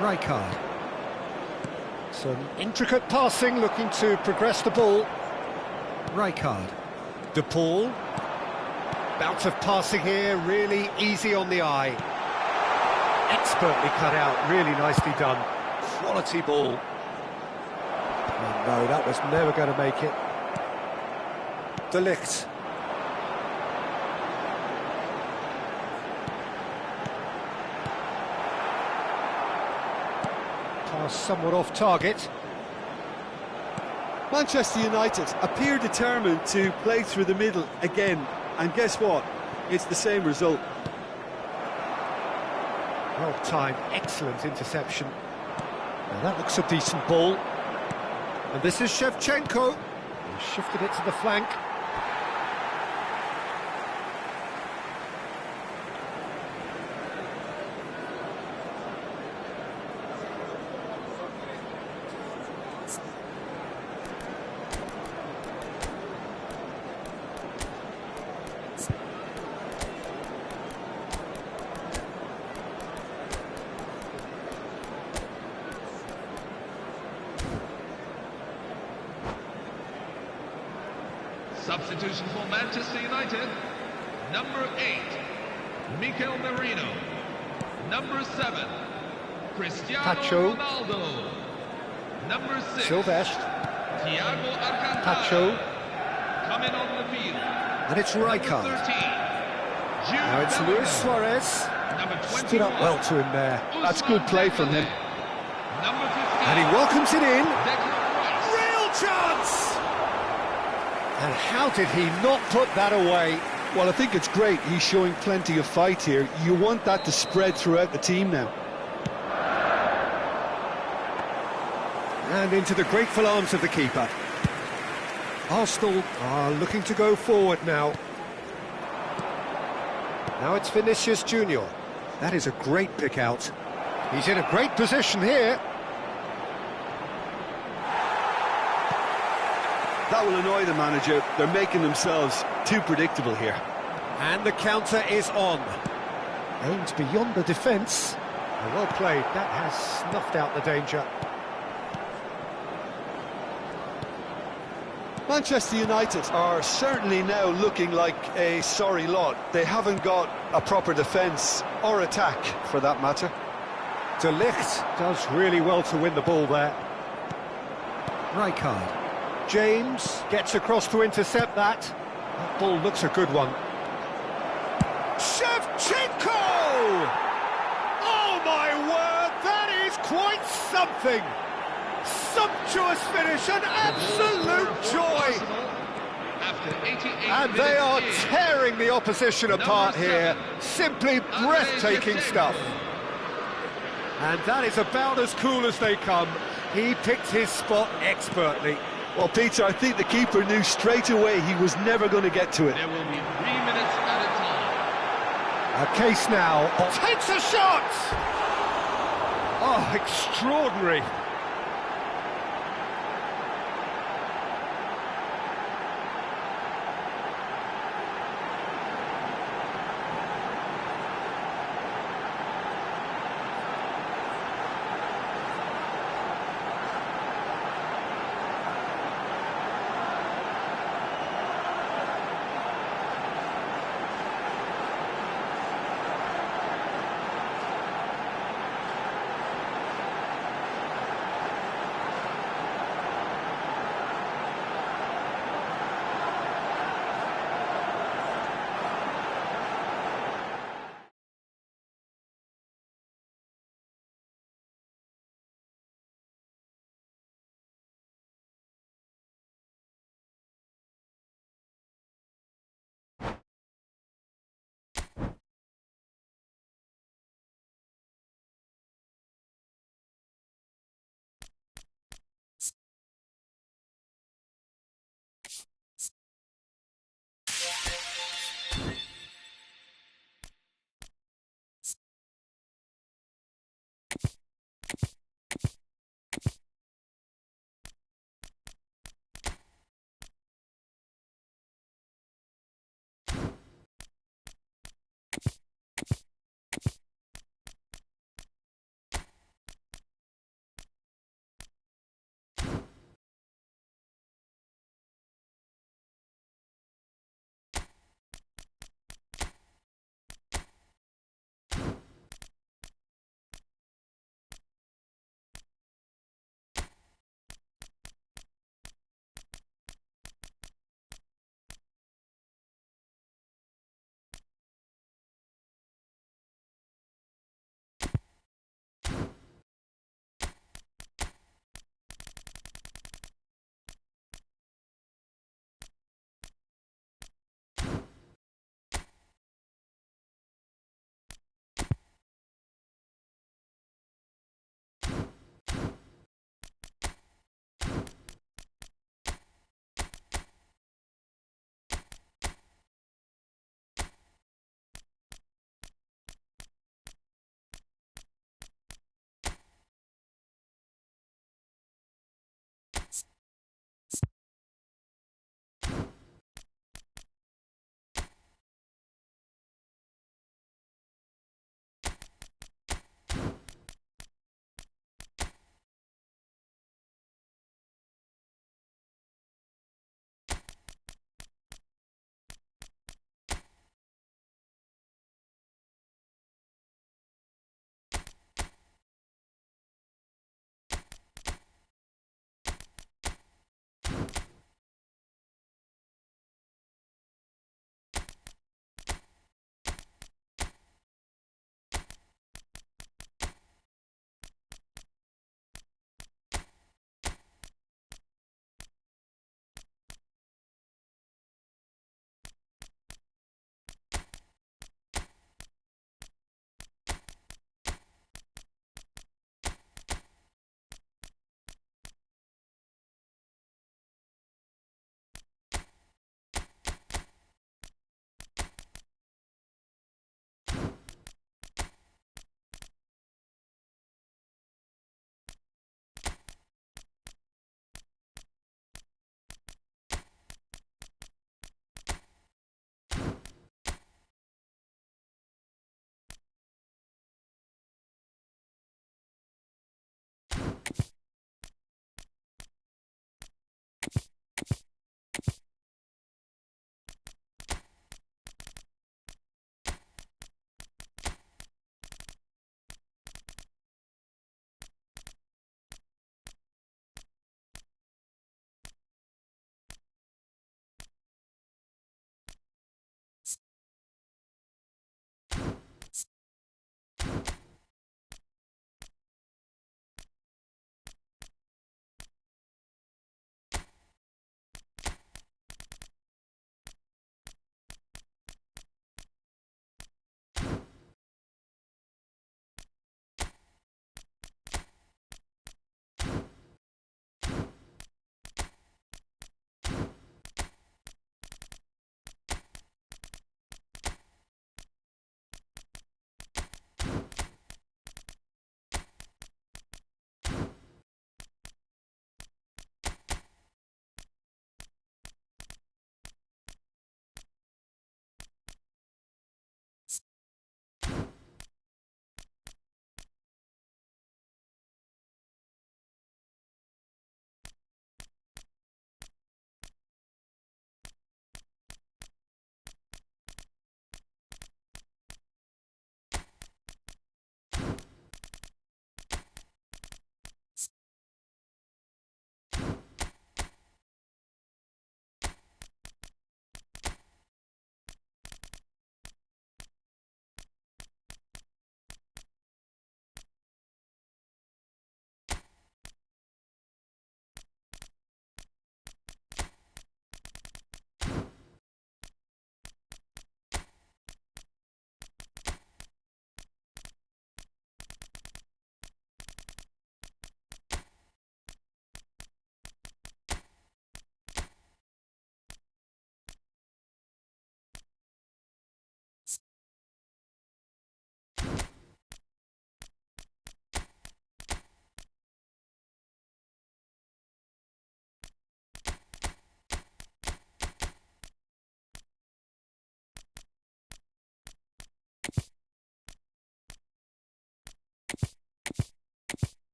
Rijkaard. Some intricate passing, looking to progress the ball. Rijkaard. De Paul. Bout of passing here, really easy on the eye. Expertly cut out, really nicely done. Quality ball. Oh no, that was never going to make it. De Ligt. Oh, somewhat off target. Manchester United appear determined to play through the middle again, and guess what? It's the same result. Well timed, excellent interception. Now that looks a decent ball. And this is Shevchenko. He shifted it to the flank. Substitution for Manchester United. Number 8, Mikel Merino. Number 7, Cristiano Pacho. Ronaldo. Number 6, Silvestre. Thiago Alcantara. Pacho. Coming on the field. And it's Number Rijkaard. 13, Jude Now it's Bellingham. Luis Suarez. Number 21, Stood up well to him there. That's good play from him. Number 15, And he welcomes it in. Declan Rice. Real chance! And how did he not put that away? Well, I think it's great. He's showing plenty of fight here. You want that to spread throughout the team now. And into the grateful arms of the keeper. Arsenal are looking to go forward now. Now it's Vinicius Junior. That is a great pick out. He's in a great position here. That will annoy the manager. They're making themselves too predictable here. And the counter is on. Aimed beyond the defence. Well played. That has snuffed out the danger. Manchester United are certainly now looking like a sorry lot. They haven't got a proper defence or attack, for that matter. De Ligt does really well to win the ball there. Rijkaard. James gets across to intercept that. That ball looks a good one. Shevchenko! Oh my word, that is quite something! Sumptuous finish, an absolute joy! After 88 And they are minutes in. tearing the opposition apart Number here. 7, Simply breathtaking stuff. And that is about as cool as they come. He picked his spot expertly. Well, Peter, I think the keeper knew straight away he was never going to get to it. There will be 3 minutes at a time. A case now. Takes a shot! Oh, extraordinary.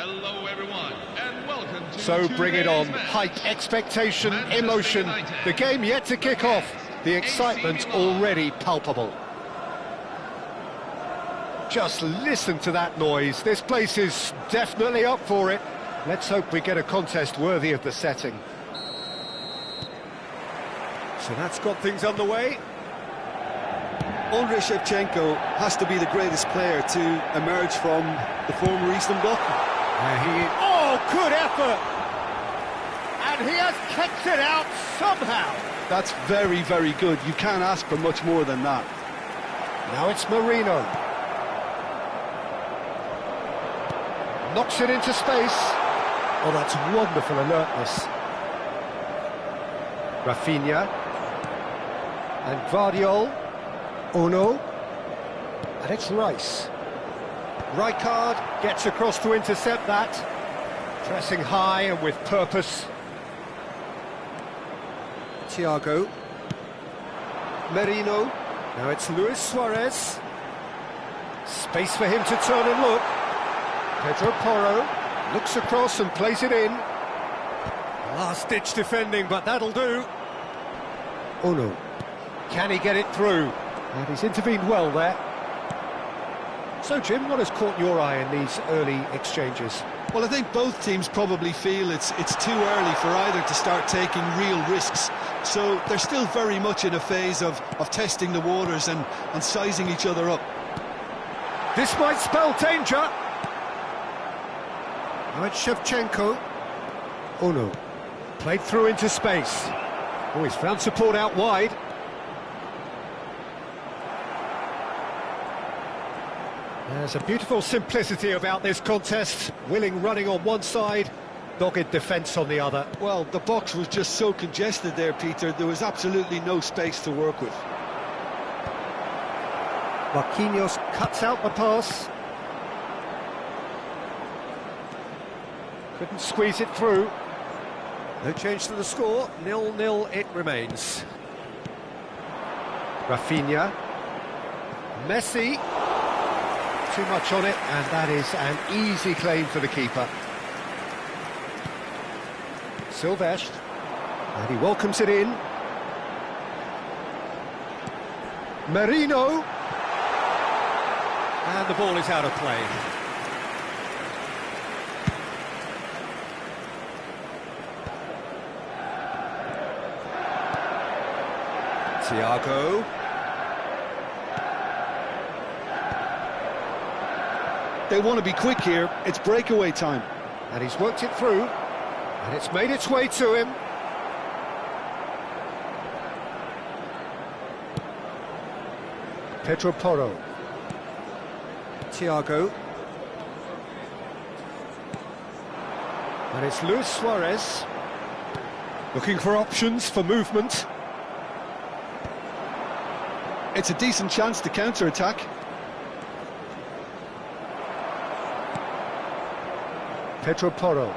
Hello everyone, and welcome to So bring it on. today's match. Hype, expectation, Manchester emotion. United The game yet to kick off. The AC excitement Milan. already palpable. Just listen to that noise. This place is definitely up for it. Let's hope we get a contest worthy of the setting. So that's got things underway. Andrei Shevchenko has to be the greatest player to emerge from the former Eastern Bloc. Oh, good effort! And he has kicked it out somehow. That's very, very good. You can't ask for much more than that. Now it's Marino. Knocks it into space. Oh, that's wonderful alertness. Rafinha. And Guardiol. Ono. And it's Rice. Rijkaard gets across to intercept that. Pressing high and with purpose. Thiago. Merino. Now it's Luis Suarez. Space for him to turn and look. Pedro Porro looks across and plays it in. Last-ditch defending, but that'll do. Ono. Can he get it through? And he's intervened well there. So, Jim, what has caught your eye in these early exchanges? Well, I think both teams probably feel it's too early for either to start taking real risks. So they're still very much in a phase of testing the waters and sizing each other up. This might spell danger. Now it's Shevchenko. Ono. Played through into space. Oh, he's found support out wide. There's a beautiful simplicity about this contest. Willing running on one side, dogged defence on the other. Well, the box was just so congested there, Peter. There was absolutely no space to work with. Marquinhos cuts out the pass. Couldn't squeeze it through. No change to the score. 0-0 it remains. Rafinha. Messi. Too much on it, and that is an easy claim for the keeper. Silvestre. And he welcomes it in. Merino. And the ball is out of play. Thiago. They want to be quick here. It's breakaway time. And he's worked it through. And it's made its way to him. Pedro Porro. Thiago. And it's Luis Suarez. Looking for options for movement. It's a decent chance to counter-attack. Pedro Porro.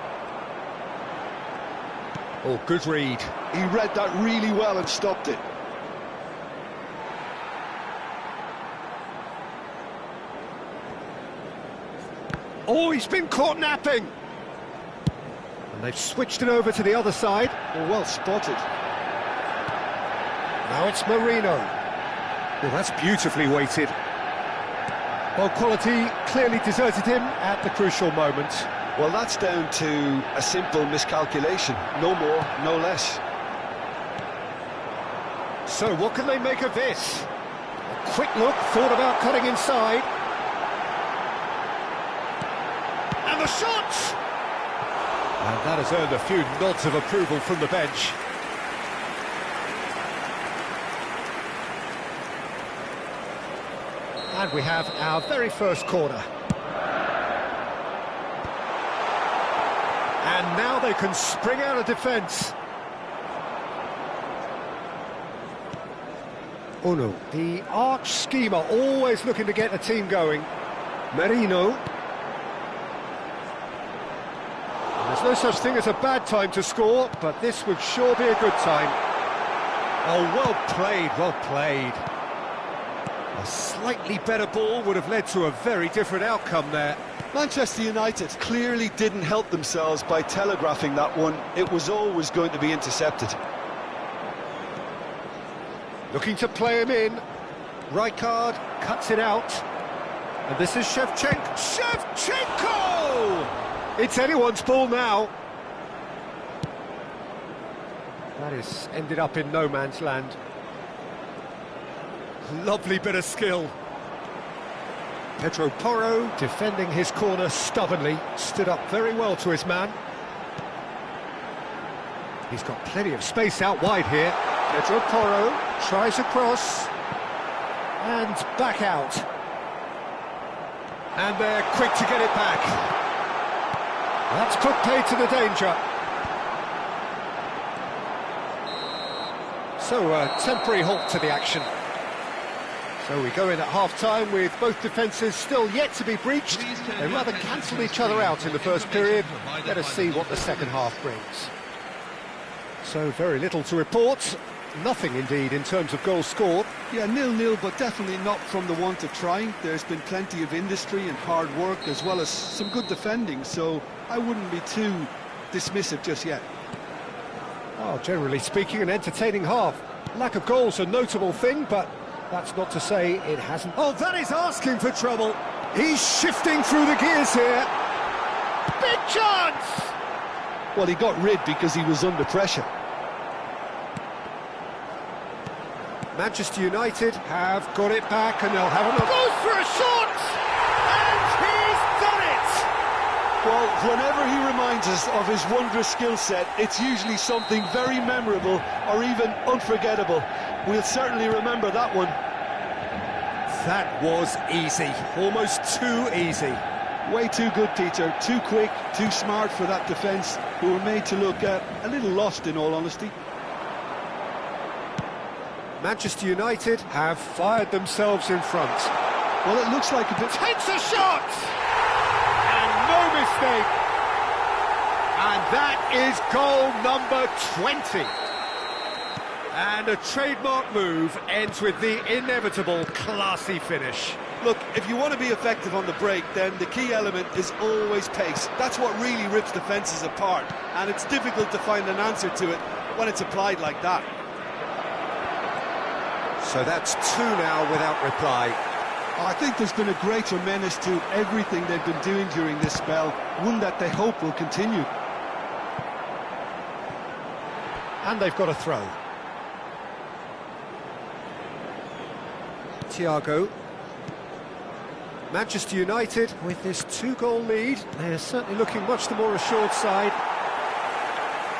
Oh, good read. He read that really well and stopped it. Oh, he's been caught napping. And they've switched it over to the other side. Oh, well spotted. Now it's Marino. Well, that's beautifully weighted. Well, quality clearly deserted him at the crucial moment. Well, that's down to a simple miscalculation. No more, no less. So, what can they make of this? A quick look, thought about cutting inside. And the shot! And that has earned a few nods of approval from the bench. And we have our very first corner. And now they can spring out of defence. Ono, the arch schemer, always looking to get the team going. Merino. And there's no such thing as a bad time to score, but this would sure be a good time. Oh, well played, well played. A slightly better ball would have led to a very different outcome there. Manchester United clearly didn't help themselves by telegraphing that one. It was always going to be intercepted. Looking to play him in. Rijkaard cuts it out. And this is Shevchenko! It's anyone's ball now. That is ended up in no man's land. Lovely bit of skill. Pedro Porro, defending his corner stubbornly, stood up very well to his man. He's got plenty of space out wide here. Pedro Porro tries a cross, and back out. And they're quick to get it back. That's put paid to the danger. So a temporary halt to the action. So we go in at half-time with both defences still yet to be breached. They rather cancelled each other out in the first period. Let us see what the second half brings. So very little to report. Nothing indeed in terms of goals scored. Yeah, 0-0, but definitely not from the want of trying. There's been plenty of industry and hard work, as well as some good defending, so I wouldn't be too dismissive just yet. Oh, generally speaking, an entertaining half. Lack of goals a notable thing, but that's not to say it hasn't. Oh, that is asking for trouble. He's shifting through the gears here. Big chance! Well, he got rid because he was under pressure. Manchester United have got it back and they'll have another. Goes for a shot! And he's done it! Well, whenever he reminds us of his wondrous skill set, it's usually something very memorable or even unforgettable. We'll certainly remember that one. That was easy. Almost too easy. Way too good, Peter. Too quick, too smart for that defence, who were made to look a little lost, in all honesty. Manchester United have fired themselves in front. Well, it looks like a bit... Takes a shot! And no mistake. And that is goal number 20. And a trademark move ends with the inevitable classy finish. Look, if you want to be effective on the break, then the key element is always pace. That's what really rips defences apart, and it's difficult to find an answer to it when it's applied like that. So that's 2 now without reply. I think there's been a greater menace to everything they've been doing during this spell, one that they hope will continue. And they've got a throw. Thiago. Manchester United with this 2-goal lead. They're certainly looking much the more assured side.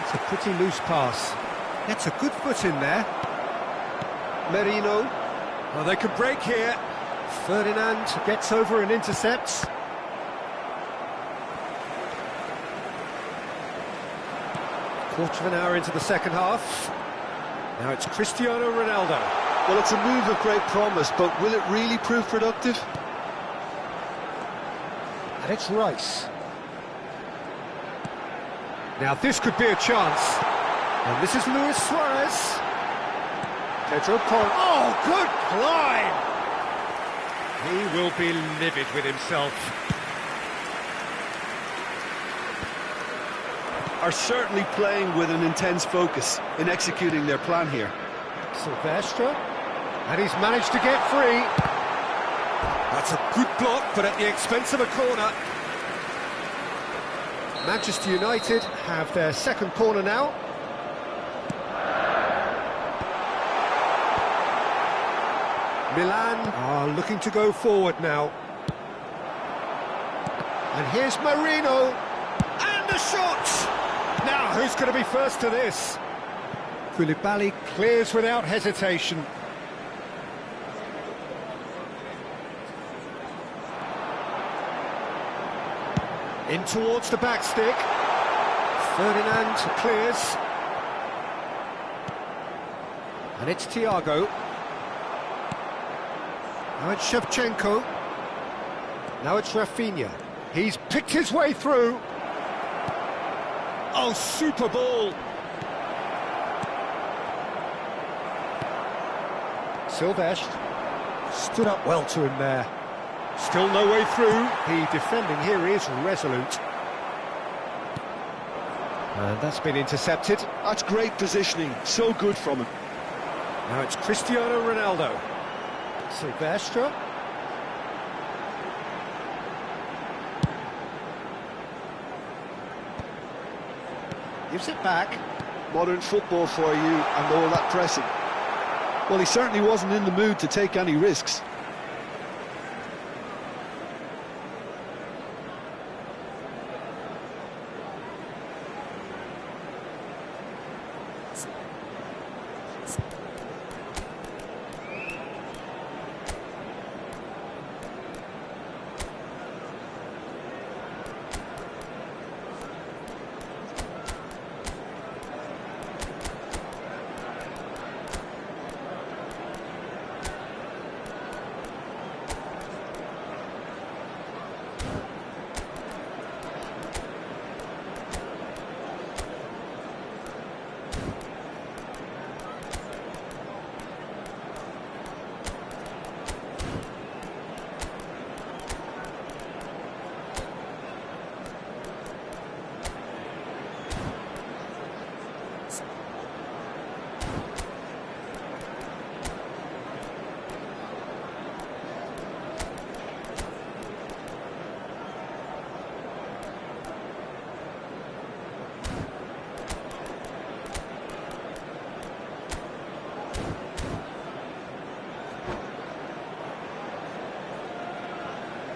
It's a pretty loose pass. Gets a good foot in there. Merino. Well, they could break here. Ferdinand gets over and intercepts. Quarter of an hour into the second half. Now it's Cristiano Ronaldo. Well, it's a move of great promise, but will it really prove productive? And it's Rice. Now this could be a chance. And this is Luis Suarez. Pedro Porro. Oh, good climb! He will be livid with himself. Are certainly playing with an intense focus in executing their plan here. Silvestre. And he's managed to get free. That's a good block, but at the expense of a corner. Manchester United have their second corner now. Milan are looking to go forward now. And here's Marino. And a shot! Now, who's going to be first to this? Koulibaly clears without hesitation. In towards the back stick. Ferdinand clears. And it's Thiago. Now it's Shevchenko. Now it's Rafinha. He's picked his way through. Oh, super ball. Silvestre stood up well to him there. Still no way through. The defending here is resolute. And that's been intercepted. That's great positioning, so good from him. Now it's Cristiano Ronaldo. Silvestre. Gives it back. Modern football for you and all that pressing. Well, he certainly wasn't in the mood to take any risks.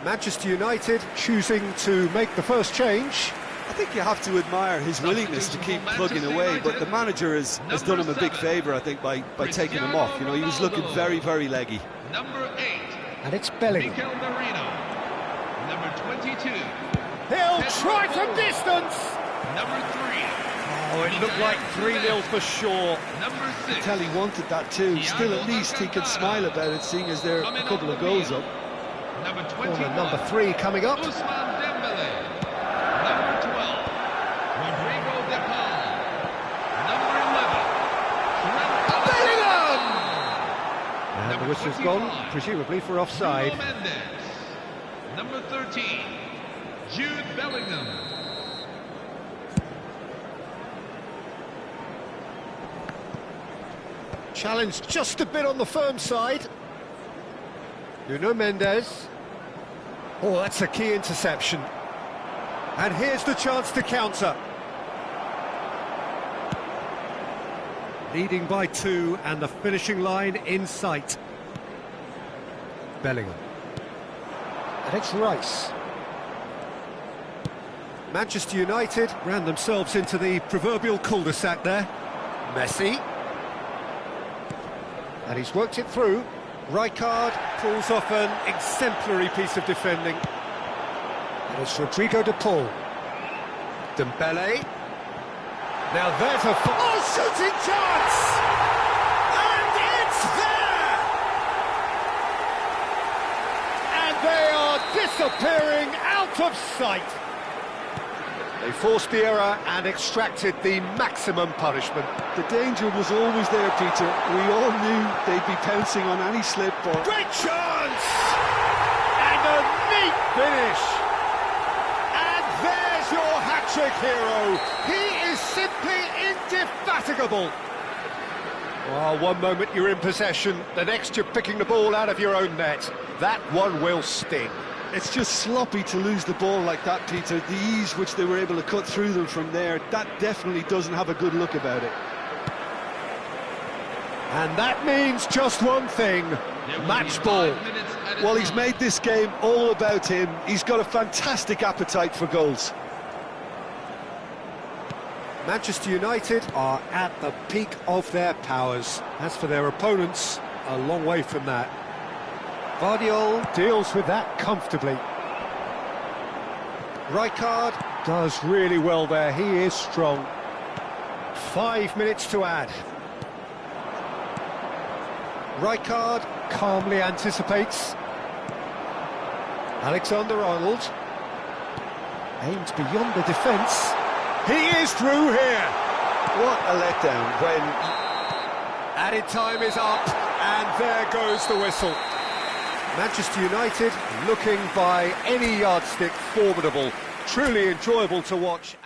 Manchester United choosing to make the first change. I think you have to admire his willingness to keep plugging away, but the manager has done him a big favour, I think, by taking him off. You know, he was looking very, very leggy. Number 8. And it's Bellingham. Mikel Merino. Number 22. He'll try from distance. Number 3. Oh, it looked like 3-0 for sure. Number 6. Tell he wanted that too. Still, at least he can smile about it, seeing as there are a couple of goals up. Number 21. Corner number 3 coming up. Ousmane Dembele. Number 12. Rodrigo De Paul. Number 11. Bellingham! And Number the whistle's 25. gone, presumably for offside. Nuno Mendes. Number 13. Jude Bellingham. Challenge just a bit on the firm side. Nuno Mendes. Oh, that's a key interception. And here's the chance to counter. Leading by 2 and the finishing line in sight. Bellingham. And it's Rice. Manchester United ran themselves into the proverbial cul-de-sac there. Messi. And he's worked it through. Rijkaard pulls off an exemplary piece of defending. And it's Rodrigo De Paul. Dembele. Now there's a... Oh, shooting chance! And it's there! And they are disappearing out of sight. They forced the error and extracted the maximum punishment. The danger was always there, Peter. We all knew they'd be pouncing on any slip. But great chance! And a neat finish! And there's your hat-trick hero. He is simply indefatigable. Oh, one moment you're in possession, the next you're picking the ball out of your own net. That one will sting. it's just sloppy to lose the ball like that, Peter. The ease which they were able to cut through them from there, that definitely doesn't have a good look about it. And that means just one thing, match ball. Well, he's made this game all about him. He's got a fantastic appetite for goals. Manchester United are at the peak of their powers. As for their opponents, a long way from that. Guardiola deals with that comfortably. Rijkaard does really well there, he is strong. 5 minutes to add. Rijkaard calmly anticipates. Alexander-Arnold aims beyond the defence. He is through here. What a letdown when... Added time is up, and there goes the whistle. Manchester United looking by any yardstick formidable, truly enjoyable to watch.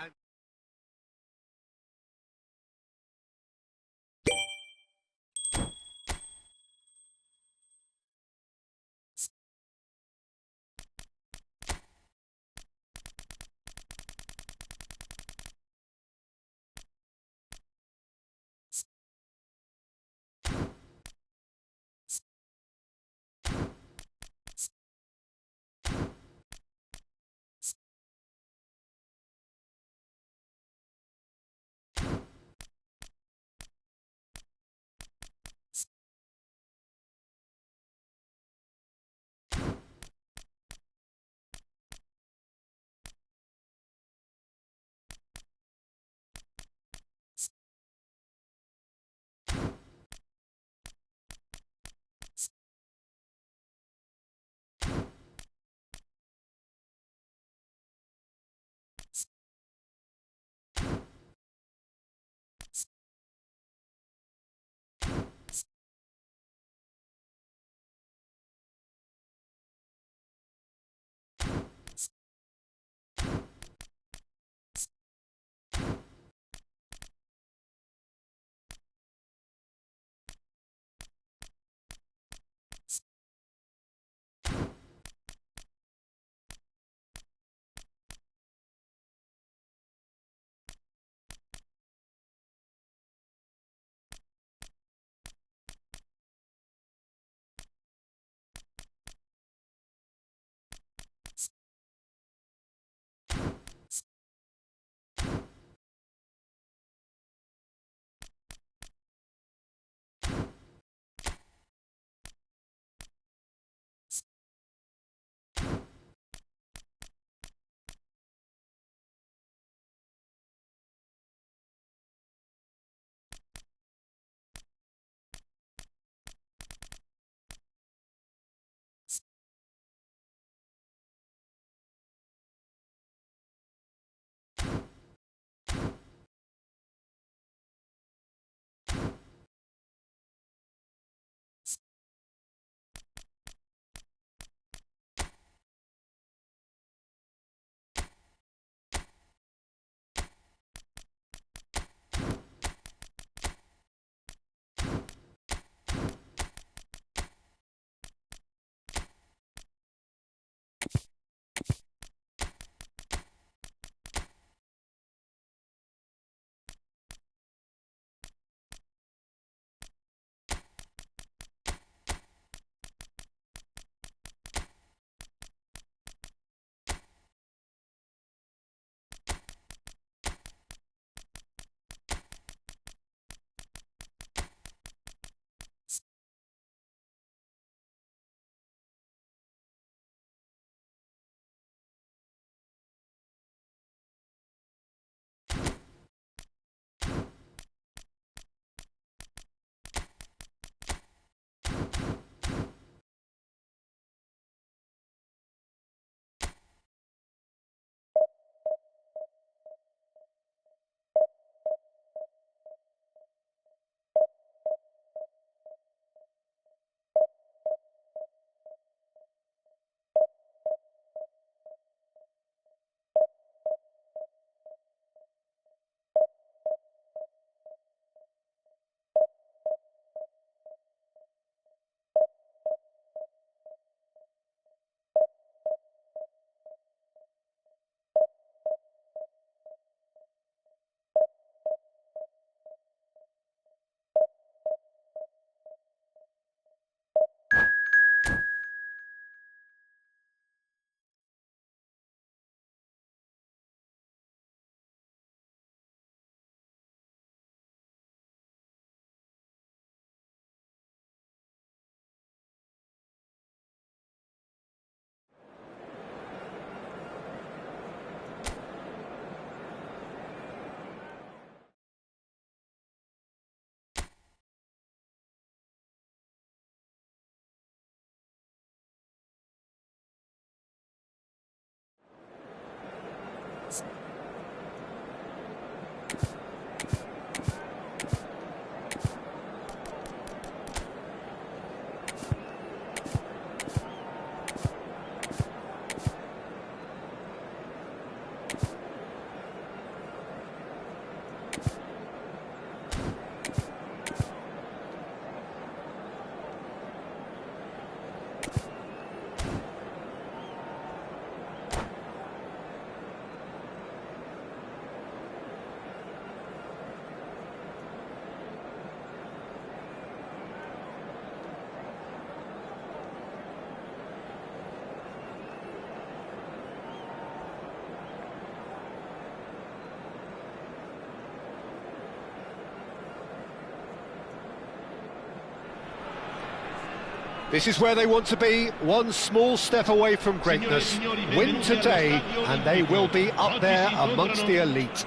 This is where they want to be, one small step away from greatness. Win today, and they will be up there amongst the elite.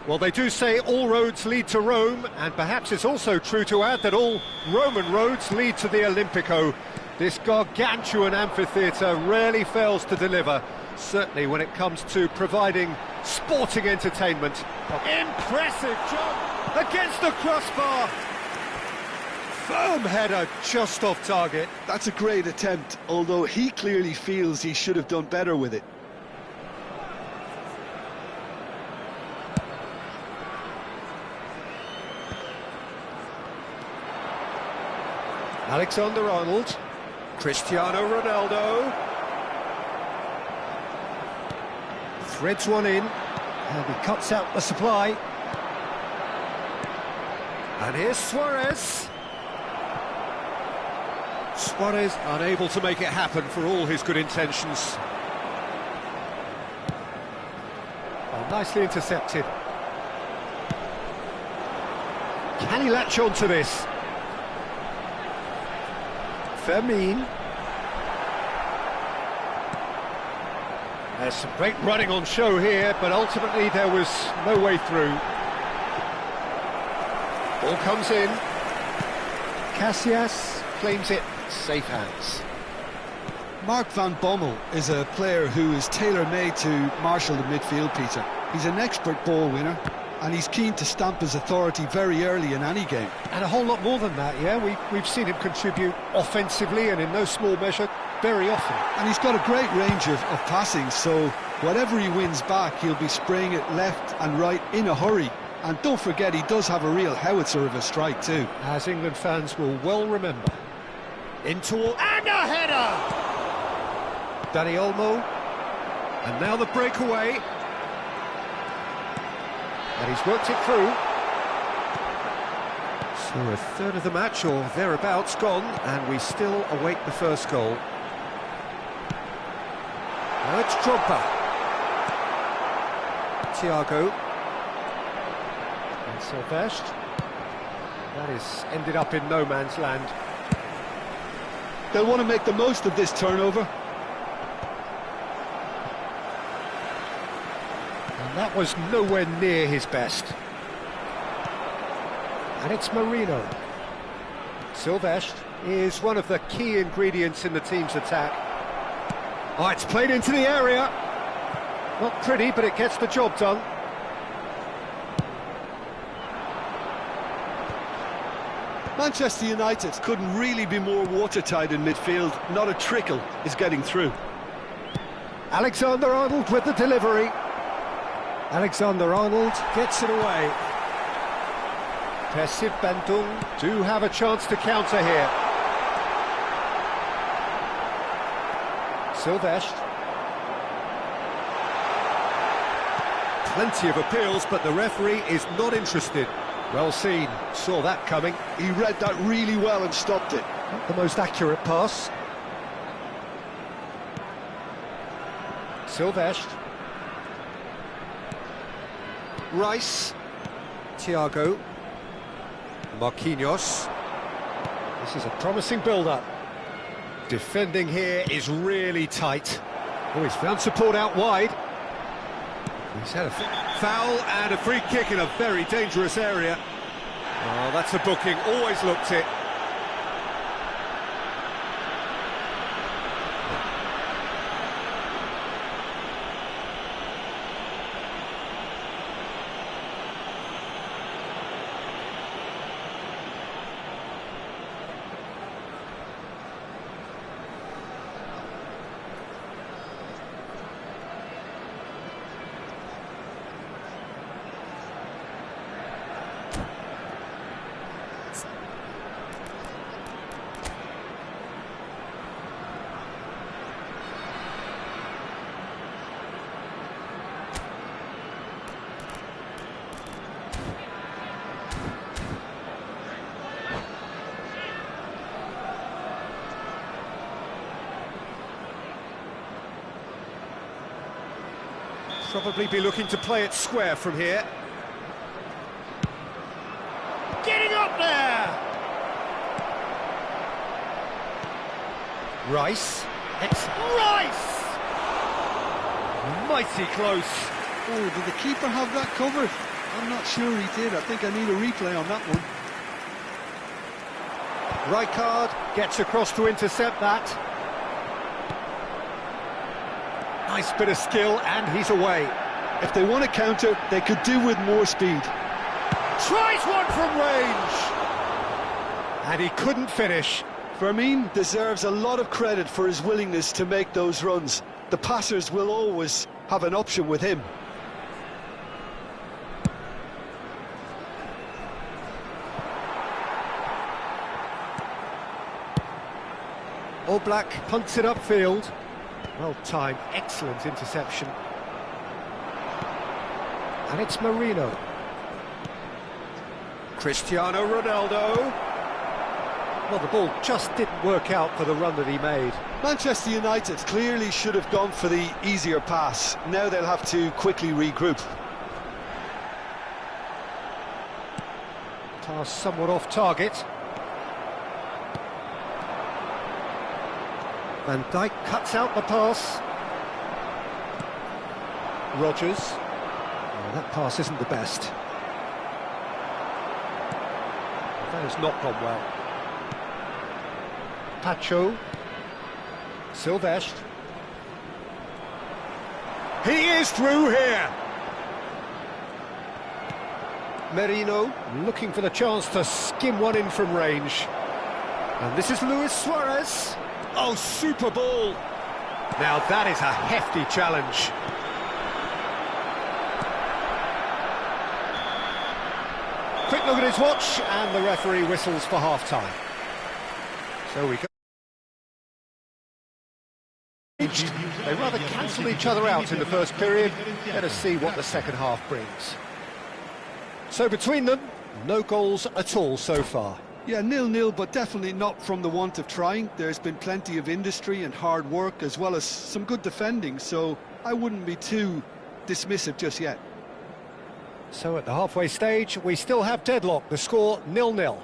Well, they do say all roads lead to Rome, and perhaps it's also true to add that all Roman roads lead to the Olimpico. This gargantuan amphitheatre rarely fails to deliver, certainly when it comes to providing sporting entertainment. Impressive job against the crossbar. Firm header just off target. That's a great attempt, although he clearly feels he should have done better with it. Alexander-Arnold, Cristiano Ronaldo, threads one in, and he cuts out the supply. And here's Suarez. Suarez unable to make it happen for all his good intentions. Oh, nicely intercepted. Can he latch on to this? Fermin. There's some great running on show here, but ultimately there was no way through. Ball comes in. Casillas claims it. Safe hands. Mark van Bommel is a player who is tailor-made to marshal the midfield, Peter. He's an expert ball winner, and he's keen to stamp his authority very early in any game. And a whole lot more than that, yeah? We've seen him contribute offensively and in no small measure very often. And he's got a great range of passing, so whatever he wins back, he'll be spraying it left and right in a hurry. And don't forget, he does have a real howitzer of a strike too. As England fans will well remember. Into and a header! Dani Olmo. And now the breakaway. And he's worked it through. So a third of the match, or thereabouts, gone, and we still await the first goal. Now it's Drogba. Thiago. And Sylvestre. That is ended up in no man's land. They'll want to make the most of this turnover. And that was nowhere near his best. And it's Marino. Sylvestre is one of the key ingredients in the team's attack. Oh, it's played into the area. Not pretty, but it gets the job done. Manchester United couldn't really be more watertight in midfield. Not a trickle is getting through. Alexander-Arnold with the delivery. Alexander-Arnold gets it away. Persib Bandung do have a chance to counter here. Sylvestre. Plenty of appeals, but the referee is not interested. Well seen, saw that coming. He read that really well and stopped it. Not the most accurate pass. Sylvestre. Rice. Thiago. Marquinhos. This is a promising build-up. Defending here is really tight. Oh, he's found support out wide. He's had a foul and a free kick in a very dangerous area. Oh, that's a booking, always looked it. Probably be looking to play it square from here. Getting up there! Rice. It's Rice! Mighty close. Oh, did the keeper have that covered? I'm not sure he did. I think I need a replay on that one. Rijkaard gets across to intercept that. Nice bit of skill, and he's away. If they want to counter, they could do with more speed. Tries one from range! And he couldn't finish. Firmin deserves a lot of credit for his willingness to make those runs. The passers will always have an option with him. Oblak punts it upfield. Well timed, excellent interception. And it's Marino. Cristiano Ronaldo. Well, the ball just didn't work out for the run that he made. Manchester United clearly should have gone for the easier pass. Now they'll have to quickly regroup. Pass somewhat off target. Van Dijk cuts out the pass. Rodgers. Oh, that pass isn't the best. That has not gone well. Pacho. Silvestre. He is through here! Merino looking for the chance to skim one in from range. And this is Luis Suarez. Oh, super ball! Now that is a hefty challenge. Quick look at his watch, and the referee whistles for half-time. So we go. They rather cancelled each other out in the first period. Let us see what the second half brings. So between them, no goals at all so far. Yeah, 0-0, but definitely not from the want of trying. There's been plenty of industry and hard work, as well as some good defending, so I wouldn't be too dismissive just yet. So at the halfway stage, we still have deadlock. The score 0-0.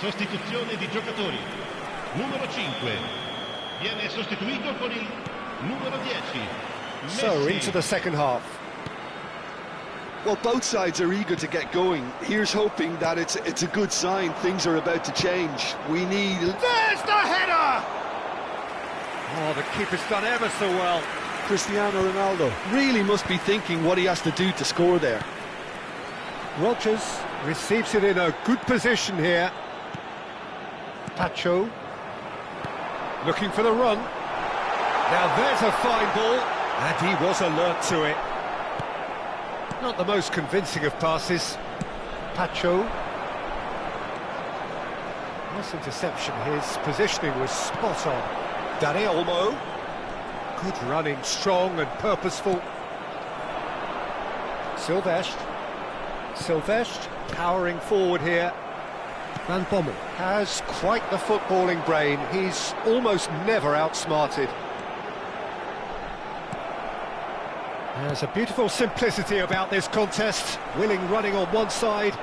Sostituzione di giocatori. Numero 5 viene sostituito con il numero 10. So into the second half. Well, both sides are eager to get going. Here's hoping that it's a good sign. Things are about to change. We need... There's the header! Oh, the keeper's done ever so well. Cristiano Ronaldo really must be thinking what he has to do to score there. Rodgers receives it in a good position here. Pacho looking for the run. Now there's a fine ball, and he was alert to it. Not the most convincing of passes. Pacho. Nice interception. His positioning was spot on. Dani Olmo. Good running, strong and purposeful. Silvestre. Silvestre powering forward here. Van Bommel has quite the footballing brain. He's almost never outsmarted. There's a beautiful simplicity about this contest. Willing running on one side,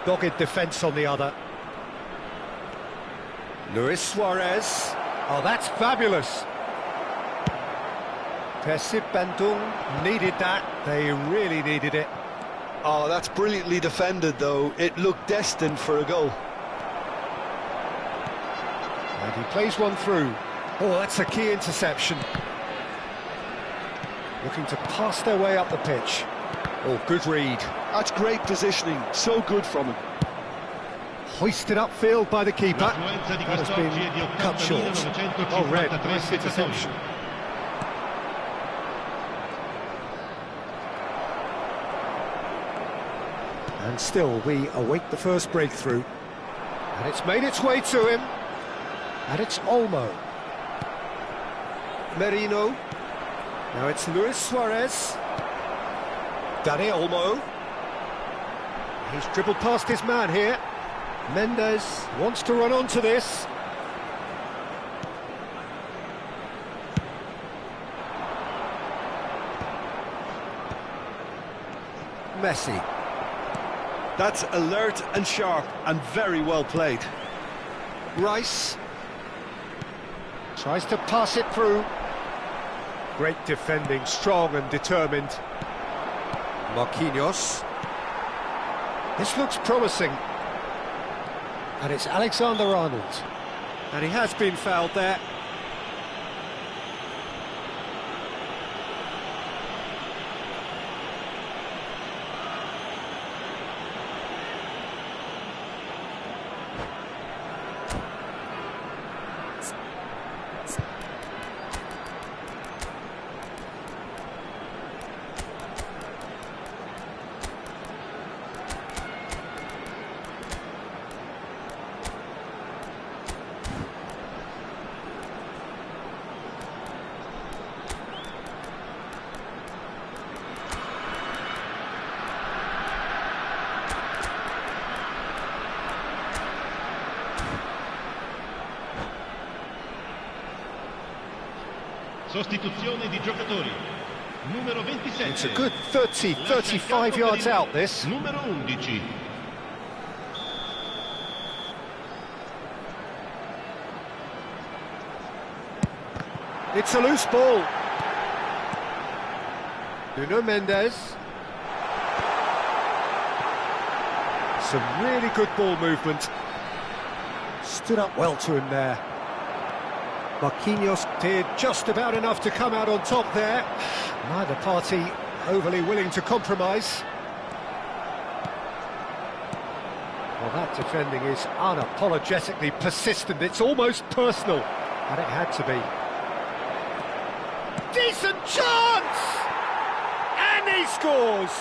dogged defence on the other. Luis Suarez. Oh, that's fabulous. Persib Bandung needed that. They really needed it. Oh, that's brilliantly defended, though. It looked destined for a goal. And he plays one through. Oh, that's a key interception. Looking to pass their way up the pitch. Oh, good read. That's great positioning. So good from him. Hoisted upfield by the keeper. That has been cut short. Oh, red. Nice interception. And still, we await the first breakthrough. And it's made its way to him. And it's Olmo. Merino. Now it's Luis Suarez. Dani Olmo. He's dribbled past his man here. Mendes wants to run onto this. Messi. That's alert and sharp and very well played. Rice. Tries to pass it through. Great defending, strong and determined. Marquinhos. This looks promising. And it's Alexander-Arnold. And he has been fouled there. Sostituzione di giocatori. Numero 27. It's a good 30, 35 yards out, this. Numero 11. It's a loose ball. Nuno Mendes. Some really good ball movement. Stood up well to him there. Marquinhos did just about enough to come out on top there. Neither party overly willing to compromise. Well, that defending is unapologetically persistent. It's almost personal, and it had to be. Decent chance! And he scores!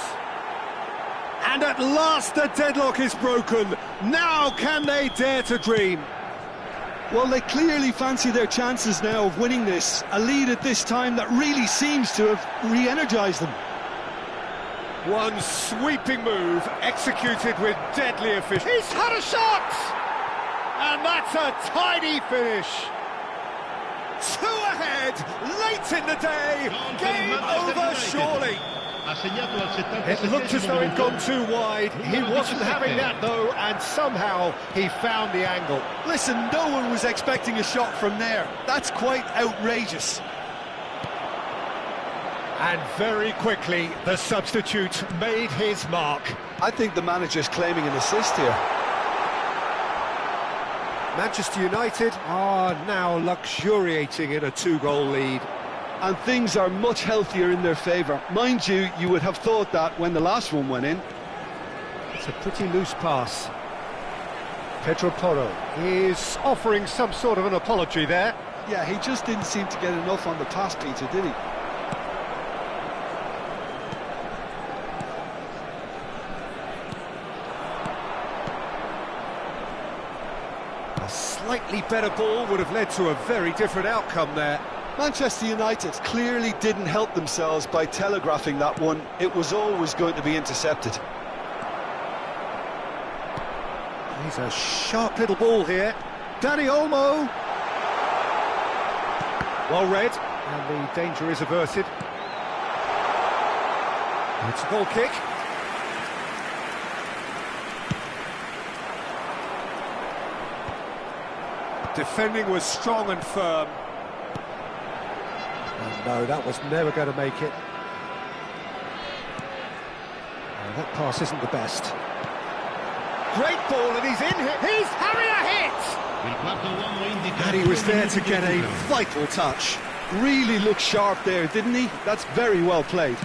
And at last the deadlock is broken. Now can they dare to dream? Well, they clearly fancy their chances now of winning this. A lead at this time that really seems to have re-energised them. One sweeping move, executed with deadly efficiency. He's had a shot! And that's a tidy finish. 2 ahead, late in the day. Game over, surely. It looked as though he'd gone too wide. He wasn't having that, though, and somehow he found the angle. Listen, no one was expecting a shot from there. That's quite outrageous. And very quickly, the substitute made his mark. I think the manager's claiming an assist here. Manchester United are now luxuriating in a 2-goal lead. And things are much healthier in their favour. Mind you, you would have thought that when the last one went in. It's a pretty loose pass. Pedro Porro is offering some sort of an apology there. Yeah, he just didn't seem to get enough on the pass, Peter, did he? A slightly better ball would have led to a very different outcome there. Manchester United clearly didn't help themselves by telegraphing that one. It was always going to be intercepted. He's a sharp little ball here. Dani Olmo. Well read, and the danger is averted. It's a goal kick. Defending was strong and firm. And no, that was never going to make it. Oh, that pass isn't the best. Great ball, and he's in here. He's having a hit! And he was there to get a vital touch. Really looked sharp there, didn't he? That's very well played.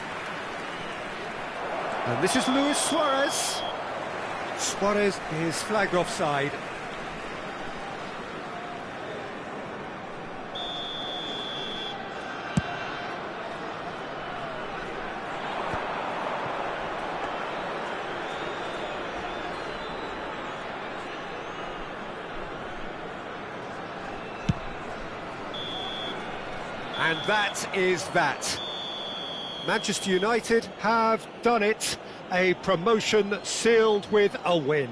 And this is Luis Suarez. Suarez is flagged offside. And that is that. Manchester United have done it. A promotion sealed with a win.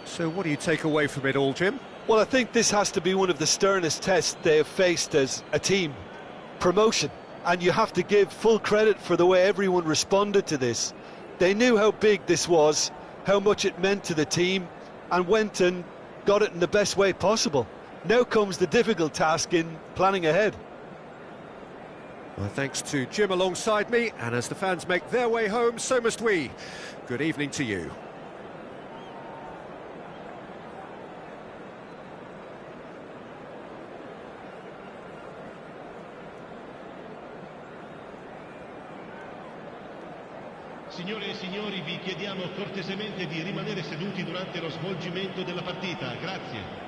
So what do you take away from it all, Jim? Well, I think this has to be one of the sternest tests they have faced as a team. Promotion. And you have to give full credit for the way everyone responded to this. They knew how big this was, how much it meant to the team, and went and got it in the best way possible. Now comes the difficult task in planning ahead. Well, thanks to Jim alongside me, and as the fans make their way home, so must we. Good evening to you. Signore e signori, vi chiediamo cortesemente di rimanere seduti durante lo svolgimento della partita. Grazie.